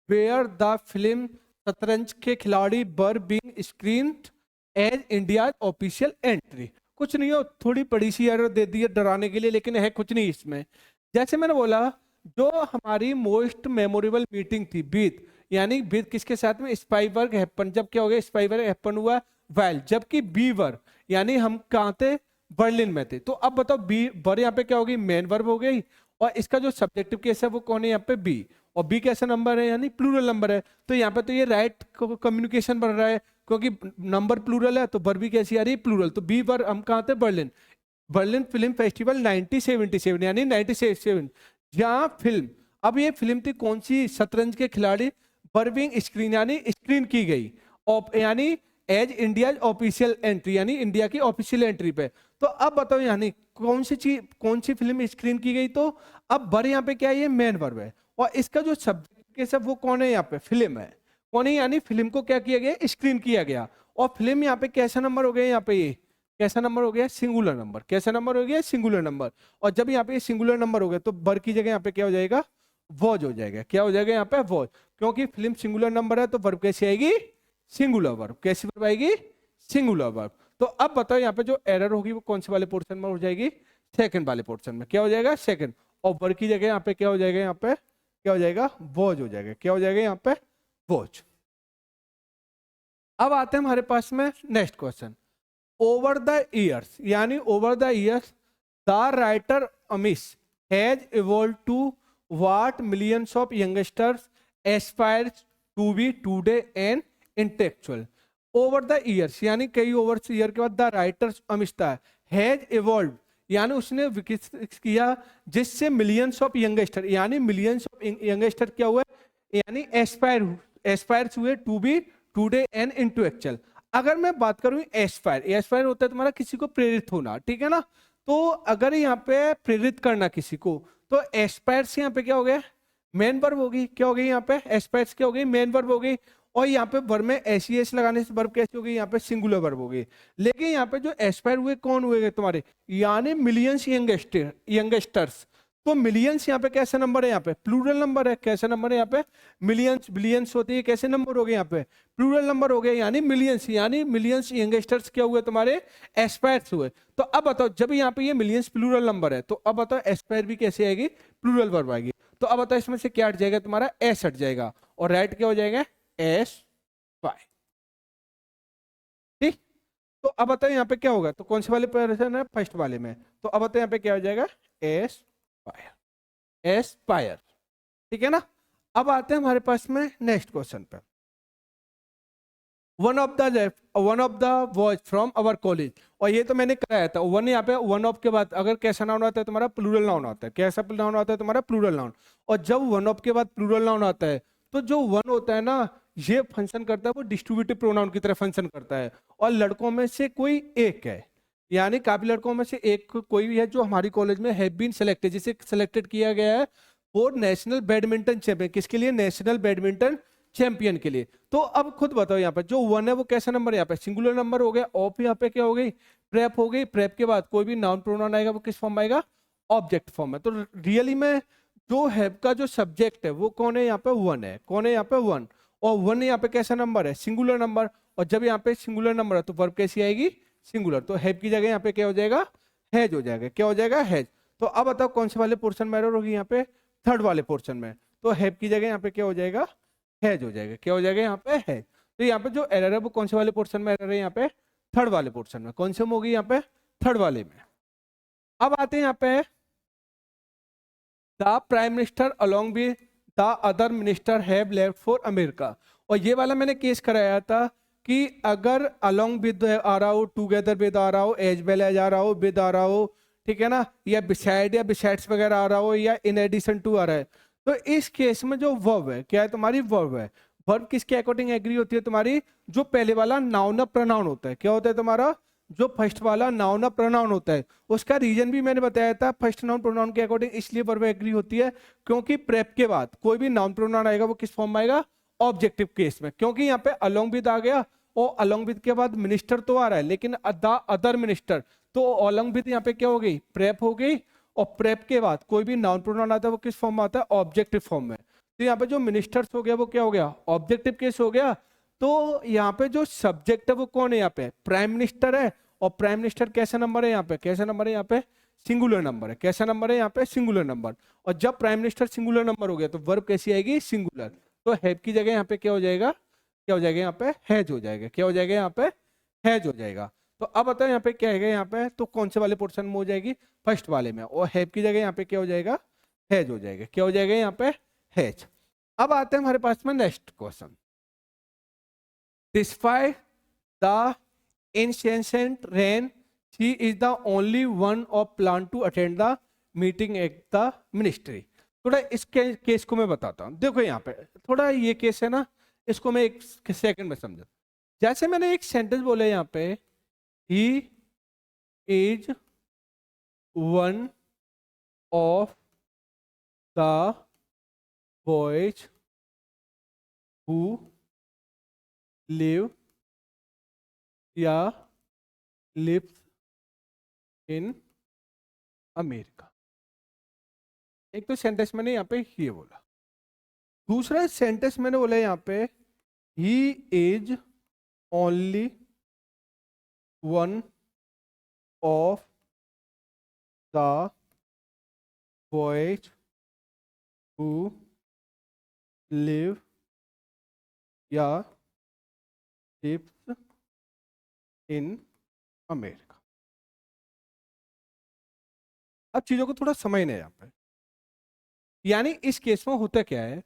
where the film Shatranj Ke Khiladi were being screened as India official entry. कुछ नहीं हो, थोड़ी बड़ी सी एरर दे दी है डराने के लिए, लेकिन है कुछ नहीं इसमें। जैसे मैंने बोला, जो हमारी मोस्ट मेमोरेबल मीटिंग थी विद, यानी विद किसके साथ में, स्पाइबर्ग हैपन। जब क्या हो गया, स्पाइबर्ग हैपन हुआ वाइल, जबकि बी वर यानी हम कहाँ थे, बर्लिन में थे। तो अब बताओ बी वर यहाँ पे क्या होगी, मेन वर्ब हो गई, और इसका जो सब्जेक्टिव केस है वो कौन है यहाँ पे, बी। और बी कैसा नंबर है, यानी प्लूरल नंबर है। तो यहाँ पे तो ये राइट कम्युनिकेशन बन रहा है, क्योंकि नंबर प्लूरल है तो वर्ब भी कैसी आ रही है, प्लूरल। तो बी वर हम कहाँ थे, बर्लिन, बर्लिन फिल्म फेस्टिवल 1977 यानी 97, जहाँ फिल्म, अब ये फिल्म थी कौन सी, शतरंज के खिलाड़ी, बर्बिंग स्क्रीन यानी स्क्रीन की गई, यानी एज इंडिया ऑफिशियल एंट्री, यानी इंडिया की ऑफिशियल एंट्री पे। तो अब बताओ यानी कौन सी चीज, कौन सी फिल्म स्क्रीन की गई, तो अब वर यहाँ पे क्या है, ये मेन वर्ब है, और इसका जो सब्जेक्ट केस है वो कौन है यहाँ पे, फिल्म है, कौन है, यानी फिल्म को क्या किया गया, स्क्रीन किया गया। और फिल्म यहाँ पे कैसा नंबर हो गया, यहाँ पे ये कैसा नंबर हो गया, सिंगुलर नंबर। कैसा नंबर हो गया, सिंगुलर नंबर। और जब यहाँ पे सिंगुलर नंबर हो गया तो वर की जगह यहाँ पे क्या हो जाएगा, वॉज हो जाएगा। क्या हो जाएगा यहाँ पे, वॉज। क्योंकि फिल्म सिंगुलर नंबर है तो वर्ब कैसे आएगी, सिंगुलर वर्ब। कैसी वर्ब आएगी, सिंगुलर वर्ब। तो अब बताओ यहाँ पे जो एरर होगी वो कौन से वाले पोर्शन में हो जाएगी, सेकंड वाले पोर्शन में। क्या हो जाएगा, सेकंड। और वर्ब की जगह यहाँ पे क्या हो जाएगा, यहाँ पे क्या हो जाएगा, वॉज हो जाएगा। क्या हो जाएगा यहाँ पे, वॉज। अब आते हैं हमारे पास में next question. Over the years, यानी over the years the writer Amish has evolve to what millions of youngsters aspire to be today an intellectual. Over the years यानी कई ओवर ईयर के बाद the writer Amish has evolve यानी उसने विकसित किया जिससे मिलियंस ऑफ यंगस्टर, यानी मिलियंस ऑफ यंगस्टर क्या हुआ, यानी एस्पायर हुए to be today an intellectual. अगर मैं बात करूं एस्पायर, एस्पायर होता है तुम्हारा किसी को प्रेरित होना, ठीक है ना। तो अगर यहाँ पे प्रेरित करना किसी को, तो एस्पायर से यहाँ पे क्या हो गया, मेन वर्ब होगी। क्या हो गई यहाँ पे, एस्पायर क्या हो गई, मेन वर्ब हो गई। और यहाँ पे वर्ब में एस लगाने से वर्ब कैसी हो गई, यहाँ पे सिंगुलर वर्ब हो गई। लेकिन यहाँ पे जो एस्पायर हुए कौन हुए तुम्हारे, यानी मिलियंस यंगस्टर्स। तो मिलियंस यहाँ पे कैसा नंबर है, यहाँ पे प्लूरल नंबर है। कैसा नंबर है यहाँ पे, मिलियंस, बिलियंस होती है, कैसे नंबर हो गए यहाँ पे, प्लूरल नंबर हो गए। यानी मिलियंस यंगस्टर्स क्या हुए तुम्हारे, एस्पायर्स हुए। तो अब बताओ जब यहाँ पे ये मिलियंस प्लूरल नंबर है तो अब बताओ एस्पायर भी कैसे आएगी, प्लूरल वर्ब आएगी। तो अब बताओ इसमें से क्या हट जाएगा तुम्हारा, एस हट जाएगा और राइट क्या हो जाएगा, एस वाई। ठीक। तो अब बताओ यहाँ पे क्या होगा, तो कौन से वाले पर्सन है, फर्स्ट वाले में। तो अब बताओ यहाँ पे क्या हो जाएगा, एस पायर, एस्पायर। ठीक है ना। अब आते हैं हमारे पास में नेक्स्ट क्वेश्चन पे। One of the was from our college. और ये तो मैंने कराया था। वन यहाँ पे वन ऑफ के बाद अगर कैसा नाउन आता है तुम्हारा, प्लूरल नाउन आता है। कैसा नाउन आता है तुम्हारा, प्लूरल नाउन। और जब वन ऑफ के बाद प्लूरल नाउन आता है तो जो वन होता है ना, ये फंक्शन करता है, वो डिस्ट्रीब्यूटिव प्रोनाउन की तरह फंक्शन करता है। और लड़कों में से कोई एक है, यानी काफी लड़कों में से एक कोई भी है जो हमारी कॉलेज में हैव बीन सिलेक्टेड, जिसे सिलेक्टेड किया गया है फॉर नेशनल बैडमिंटन चैंपियन। किसके लिए, नेशनल बैडमिंटन चैंपियन के लिए। तो अब खुद बताओ यहाँ पे जो वन है वो कैसा नंबर है, यहाँ पे सिंगुलर नंबर हो गया। ऑफ यहाँ पे क्या हो गई, प्रेप हो गई। प्रेप के बाद कोई भी नाउन प्रोनाउन आएगा वो किस फॉर्म में आएगा, ऑब्जेक्ट फॉर्म में। तो रियली में जो हैव का जो सब्जेक्ट है वो कौन है, यहाँ पे वन है। कौन है यहाँ पे, वन। और वन यहाँ पे कैसा नंबर है, सिंगुलर नंबर। और जब यहाँ पे सिंगुलर नंबर है तो वर्ब कैसी आएगी, सिंगुलर। तो हैव की जगह यहाँ पे क्या हो जाएगा, हैज हो जाएगा। क्या हो जाएगा, हैज। तो अब बताओ कौन से वाले पोर्शन में एरर होगी, यहाँ पे थर्ड वाले पोर्शन में। तो हैव की जगह यहाँ पे क्या हो जाएगा, हैज हो जाएगा। क्या हो जाएगा यहाँ पे, हैज। तो यहाँ पे जो एरर है वो कौन से वाले पोर्शन में एरर है, यहाँ पे थर्ड वाले पोर्शन में। कौन से में होगी, यहाँ पे थर्ड वाले में। अब आते हैं यहाँ पे the prime minister along with the other minister have left for America. और ये वाला मैंने केस कराया था कि अगर अलोंग विद आ रहा हो, टुगेदर विद आ रहा हो, एज वेल एज आ रहा हो, विद आ रहा हो, ठीक है ना, या बिसाइड या बिसाइड्स वगैरह आ रहा हो, या इन एडिशन टू आ रहा है। तो इस केस में जो वर्ब है, क्या है तुम्हारी, वर्ब है। वर्ब किसके अकॉर्डिंग एग्री होती है तुम्हारी, जो पहले वाला नाउन प्रनाउन होता है। क्या होता है तुम्हारा, जो फर्स्ट वाला नाउन प्रोनाउन होता है। उसका रीजन भी मैंने बताया था, फर्स्ट नाउन प्रोनाउन के अकॉर्डिंग इसलिए वर्ब एग्री होती है क्योंकि प्रेप के बाद कोई भी नाउन प्रोनाउन आएगा वो किस फॉर्म में आएगा, ऑब्जेक्टिव केस में। क्योंकि यहाँ पे अलोंग विद आ गया और अलोंग विद के बाद मिनिस्टर तो आ रहा है, लेकिन द अदर मिनिस्टर, तो अलोंग विद यहाँ पे क्या हो गई, प्रेप हो गई। और प्रेप के बाद कोई भी नाउन प्रोनाउन आता है वो किस फॉर्म में आता है, ऑब्जेक्टिव फॉर्म में। तो यहाँ पे जो मिनिस्टर्स हो गया वो क्या हो गया, ऑब्जेक्टिव केस हो गया। तो यहाँ पे जो सब्जेक्ट है वो कौन है, यहाँ पे प्राइम मिनिस्टर है। और प्राइम मिनिस्टर कैसा नंबर है, यहाँ पे कैसा नंबर है, यहाँ पे सिंगुलर नंबर है। कैसा नंबर है, यहाँ पे सिंगुलर नंबर। और जब प्राइम मिनिस्टर सिंगुलर नंबर हो गया तो वर्ब कैसी आएगी, सिंगुलर। तो हैव की जगह यहाँ पे क्या हो जाएगा, क्या हो जाएगा, यहाँ पे हैज हो जाएगा। क्या हो जाएगा, यहाँ पे हैज हो जाएगा। तो अब बताओ यहाँ पे क्या है, यहाँ पे तो कौन से वाले पोर्शन में हो जाएगी, फर्स्ट वाले में। और हैव की जगह यहाँ पे क्या हो जाएगा, हैज हो जाएगा। क्या हो जाएगा, यहाँ पे हैज। अब आते हैं हमारे पास में next question. Despite the incessant rain, she is the only one of plan to attend the meeting at the ministry। थोड़ा इस केस को मैं बताता हूँ। देखो यहाँ पे थोड़ा ये केस है ना, इसको मैं एक सेकंड में समझा। जैसे मैंने एक सेंटेंस बोला यहाँ पे, he is one of the boys who live या लिव्स इन अमेरिका। एक तो सेंटेंस मैंने यहाँ पे ये बोला। दूसरा सेंटेंस मैंने बोला यहाँ पे he is only one of the boys who live या लिव्स इन अमेरिका। अब चीजों को थोड़ा समझना है यहाँ पे। यानी इस केस में होता क्या है,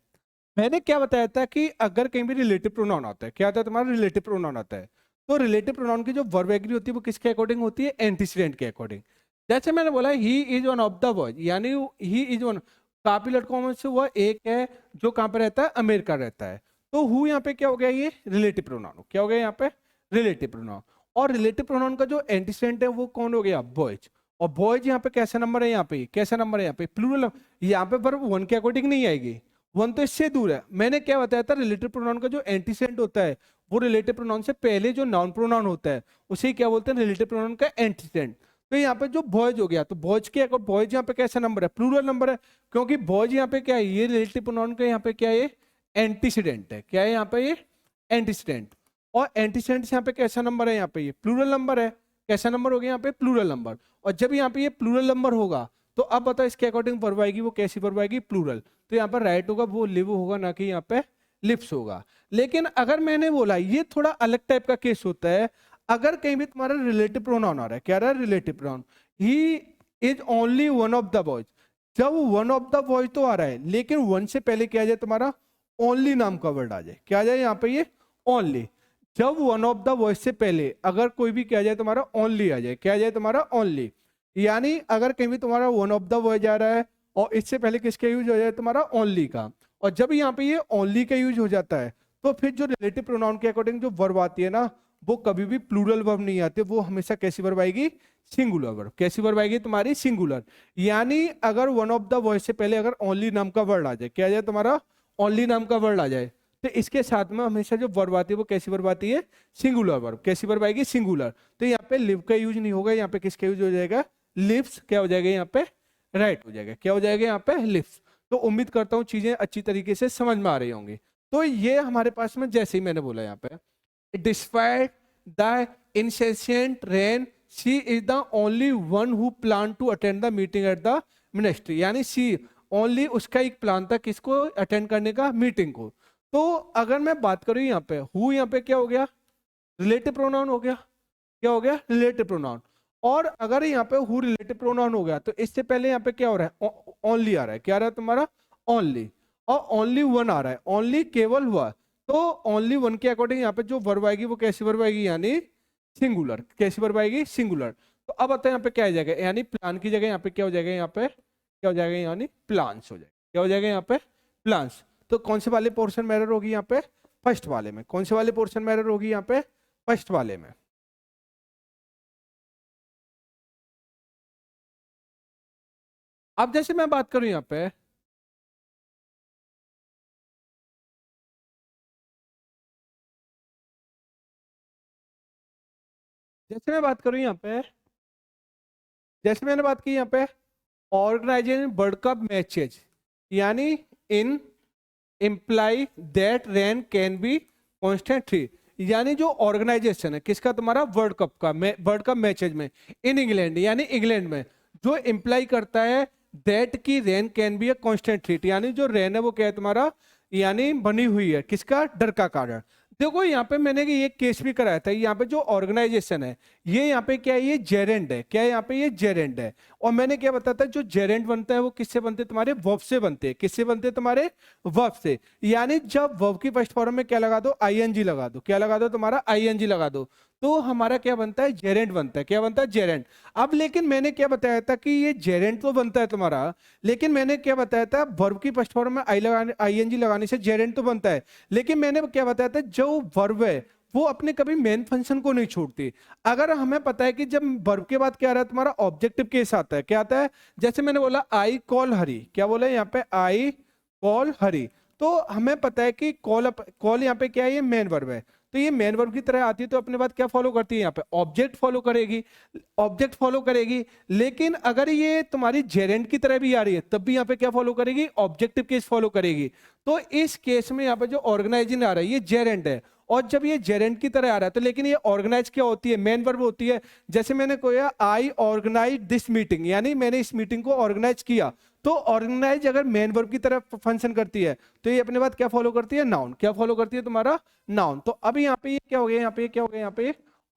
मैंने क्या बताया था कि अगर कहीं भी रिलेटिव प्रोनाउन आता है, क्या आता है तुम्हारा रिलेटिव प्रोनाउन आता है, तो रिलेटिव प्रोनाउन की जो वर्ब एग्री होती है वो किसके अकॉर्डिंग होती है, एंटीसीडेंट के अकॉर्डिंग। जैसे मैंने बोला he is one of the boys, यानी ही इज वन, काफी लड़कों में से वह एक है जो कहाँ पे रहता है, अमेरिका रहता है। तो हु यहाँ पे क्या हो गया, ये रिलेटिव प्रोनाउन, क्या हो गया यहाँ पे, रिलेटिव प्रोनाउन। और रिलेटिव प्रोनाउन का जो एंटीसीडेंट है वो कौन हो गया, बॉयज। और बॉयज यहाँ पे कैसा नंबर है, यहाँ पे कैसा नंबर है, यहाँ पे प्लूरल। यहाँ पे वर्ब वन के अकॉर्डिंग नहीं आएगी, वन तो इससे दूर है। मैंने क्या बताया था, रिलेटिव प्रोनाउन का जो एंटीसेंट होता है वो रिलेटिव प्रोनाउन से पहले जो नाउन प्रोनाउन होता है उसे क्या बोलते हैं, रिलेटिव प्रोनाउन का एंटीसेंट। तो यहाँ पे जो बॉयज हो गया, तो बॉयज के अकॉर्डिंग बॉयज यहाँ पे कैसा नंबर है, प्लूरल नंबर है, क्योंकि बॉयज यहाँ पे क्या है, ये रिलेटिव प्रोनाउन का यहाँ पे क्या है, एंटीसीडेंट है। क्या है यहाँ पे, ये एंटीसीडेंट। और एंटीसीडेंट यहाँ पे कैसा नंबर है, यहाँ पे ये प्लूरल नंबर है। कैसा नंबर हो गया यहाँ पे, प्लूरल नंबर। और जब यहाँ पे ये प्लूरल नंबर होगा तो अब बताओ इसके अकॉर्डिंग वर्ब आएगी, वो कैसी वर्ब आएगी, प्लूरल। तो यहाँ पर राइट होगा वो लिव होगा, ना कि यहाँ पे लिप्स होगा। लेकिन अगर मैंने बोला, ये थोड़ा अलग टाइप का केस होता है, अगर कहीं भी तुम्हारा रिलेटिव प्रोनाउन आ रहा है, क्या रहा है, relative pronoun, he is only one of the boys. जब वन ऑफ द बॉयज तो आ रहा है, लेकिन वन से पहले क्या आ जाए, तुम्हारा ओनली नाम का वर्ड आ जाए। क्या आ जाए यहाँ पे, ये ओनली। जब वन ऑफ द बॉयज से पहले अगर कोई भी क्या जाए, तुम्हारा ओनली आ जाए। क्या आ जाए, तुम्हारा ओनली। यानी अगर कहीं भी तुम्हारा वन ऑफ द बॉयज आ रहा है और इससे पहले किसका यूज हो जाए, तुम्हारा ओनली का, और जब यहाँ पे ये ओनली का यूज हो जाता है तो फिर जो रिलेटिव प्रोनाउन के अकॉर्डिंग जो वर्ब आती है ना, वो कभी भी प्लूरल वर्ब नहीं आती, वो हमेशा कैसी वर्ब आएगी, सिंगुलर वर्ब। कैसी वर्ब आएगी तुम्हारी, सिंगुलर। यानी अगर वन ऑफ द बॉयज से पहले अगर ओनली नाम का वर्ड आ जाए, क्या आ जाए तुम्हारा, ओनली नाम का वर्ड आ जाए, तो इसके साथ में हमेशा जो वर्ब आती है वो कैसी वर्ब आती है, सिंगुलर वर्ब। कैसी वर्ब आएगी, सिंगुलर। तो यहाँ पे लिव का यूज नहीं होगा, यहाँ पे किसका यूज हो जाएगा, लिव्स। क्या हो जाएगा यहाँ पे, राइट हो जाएगा। क्या हो जाएगा यहाँ पे, लिव्स। तो उम्मीद करता हूँ चीजें अच्छी तरीके से समझ में आ रही होंगी। तो ये हमारे पास में जैसे ही मैंने बोला यहाँ पे, despite the incessant rain she is the only one who planned to attend the meeting at the ministry। यानी she ओनली, उसका एक प्लान था किसको अटेंड करने का, मीटिंग को। तो अगर मैं बात करूं यहाँ पे, हु यहाँ पे क्या हो गया, रिलेटिव प्रोनाउन हो गया। क्या हो गया, रिलेटिव प्रोनाउन। और अगर यहाँ पे हु रिलेटिव प्रोनाउन हो गया तो इससे पहले यहाँ पे क्या हो रहा है, ओनली आ रहा है। क्या आ रहा है तुम्हारा, ओनली। और ओनली वन आ रहा है, ओनली केवल हुआ। तो ओनली वन के अकॉर्डिंग यहाँ पे जो वर्ब आएगी वो कैसी वर्ब आएगी, यानी सिंगुलर। कैसी वर्ब आएगी, सिंगुलर। तो अब आता है यहाँ पे क्या आ जाएगा, यानी प्लान की जगह यहाँ पे क्या हो जाएगा, यहाँ पे क्या हो जाएगा, यानी प्लान्स हो जाएगा। क्या हो जाएगा यहाँ पे, प्लान्स। तो कौन से वाले पोर्शन में एरर होगी यहाँ पे, फर्स्ट वाले में। कौन से वाले पोर्शन में एरर होगी यहाँ पे, फर्स्ट वाले में। अब जैसे मैं बात करूं यहाँ पे, जैसे मैं बात करूं यहाँ पे, जैसे मैंने बात की यहाँ पे, ऑर्गेनाइजेशन वर्ल्ड कप मैचेज, यानी in imply that rain can be constant threat. यानी जो ऑर्गेनाइजेशन है किसका, तुम्हारा वर्ल्ड कप का, वर्ल्ड कप मैचेज में इन इंग्लैंड, यानी इंग्लैंड में, जो इम्प्लाई करता है दैट की rain can be a constant threat. यानी जो रैन है वो क्या है तुम्हारा, यानी बनी हुई है किसका, डर का कारण। देखो यहाँ पे मैंने ये केस भी कराया था, यहाँ पे जो ऑर्गेनाइजेशन है ये यहाँ पे क्या है, ये जेरेंड है। क्या है यहाँ पे, ये जेरेंड है। और मैंने क्या बताया था, जो जेरेंड बनता है वो किससे बनते हैं, तुम्हारे वर्ब से बनते हैं। किससे बनते हैं, तुम्हारे वर्ब से। यानी जब वर्ब की फर्स्ट फॉर्म में क्या लगा दो, आईएनजी लगा दो। क्या लगा दो, तुम्हारा आईएनजी लगा दो, तो हमारा क्या बनता है, जेरेंड बनता है। क्या बनता है, जेरेंड। अब लेकिन मैंने क्या बताया था कि ये जेरेंड तो बनता है तुम्हारा, लेकिन मैंने क्या बताया था, वर्ब की फर्स्ट फॉर्म में आईएनजी लगाने से जेरेंड तो बनता है, लेकिन मैंने क्या बताया था, जो वर्ब है वो अपने कभी मेन फंक्शन को नहीं छोड़ती। अगर हमें पता है कि जब वर्ब के बाद क्या आ रहा है, तुम्हारा ऑब्जेक्टिव केस आता है। क्या आता है, जैसे मैंने बोला आई कॉल हरी। क्या बोला यहाँ पे, आई कॉल हरी। तो हमें पता है कि कॉल यहाँ पे क्या है, ये मेन वर्ब है। तो ये मेन वर्ब की तरह आती है, तो अपने बात क्या फॉलो करती है यहाँ पे, ऑब्जेक्ट फॉलो करेगी, ऑब्जेक्ट फॉलो करेगी। लेकिन अगर ये तुम्हारी जेरेंट की तरह भी आ रही है तब भी यहाँ पे क्या फॉलो करेगी, ऑब्जेक्टिव केस फॉलो करेगी। तो इस केस में यहाँ पे जो ऑर्गेनाइजिंग आ रहा है ये जेरेंट है, और जब ये जेरेंट की तरह आ रहा है तो लेकिन ये ऑर्गेनाइज क्या होती है, मेन वर्ब होती है। जैसे मैंने कहा आई ऑर्गेनाइज दिस मीटिंग, यानी मैंने इस मीटिंग को ऑर्गेनाइज किया। तो ऑर्गेनाइज अगर मेन वर्ब की तरह फंक्शन करती है तो ये अपने बात क्या फॉलो करती है, नाउन। क्या फॉलो करती है तुम्हारा, नाउन। तो अभी यहाँ पे ये क्या हो गया, यहाँ पे क्या हो गया, यहाँ पे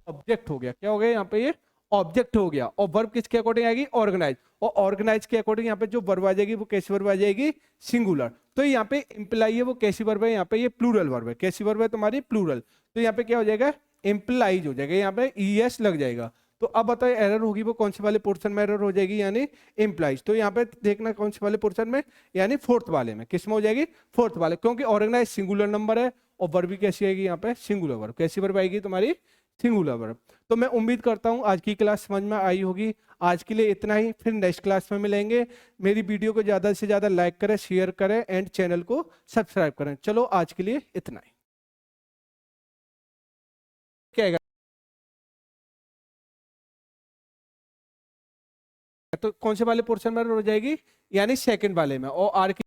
ऑब्जेक्ट हो गया। क्या हो गया, यहाँ पे ये ऑब्जेक्ट हो गया। और वर्ब किसके अकॉर्डिंग आएगी, ऑर्गेनाइज। और ऑर्गेनाइज के अकॉर्डिंग यहाँ पे जो वर्ब आ जाएगी वो कैसी वर्ब आ जाएगी, सिंगुलर। तो यहाँ पे इंप्लाई है वो कैसी वर्ब है, यहाँ पे ये प्लूरल वर्ब है। कैसी वर्ब है तुम्हारी, प्लूरल। तो यहाँ पे क्या हो जाएगा, इंप्लाइज हो जाएगा, यहाँ पे ईएस लग जाएगा। तो अब बताओ एरर होगी वो कौन से वाले पोर्शन में एरर हो जाएगी, यानी इंप्लाइज। तो यहाँ पे देखना कौन से वाले पोर्शन में, यानी फोर्थ वाले में। किस में हो जाएगी, फोर्थ वाले, क्योंकि ऑर्गेनाइज सिंगुलर नंबर है। और वर्ब भी कैसी आएगी यहाँ पे, सिंगुलर वर्ब। कैसी वर्ब आएगी तुम्हारी, सिंगुलर वर्ब। तो मैं उम्मीद करता हूँ आज की क्लास समझ में आई होगी। आज के लिए इतना ही, फिर नेक्स्ट क्लास में मिलेंगे। मेरी वीडियो को ज़्यादा से ज़्यादा लाइक करें, शेयर करें एंड चैनल को सब्सक्राइब करें। चलो आज के लिए इतना ही। क्या है, तो कौन से वाले पोर्शन में हो जाएगी, यानी सेकंड वाले में। और आर की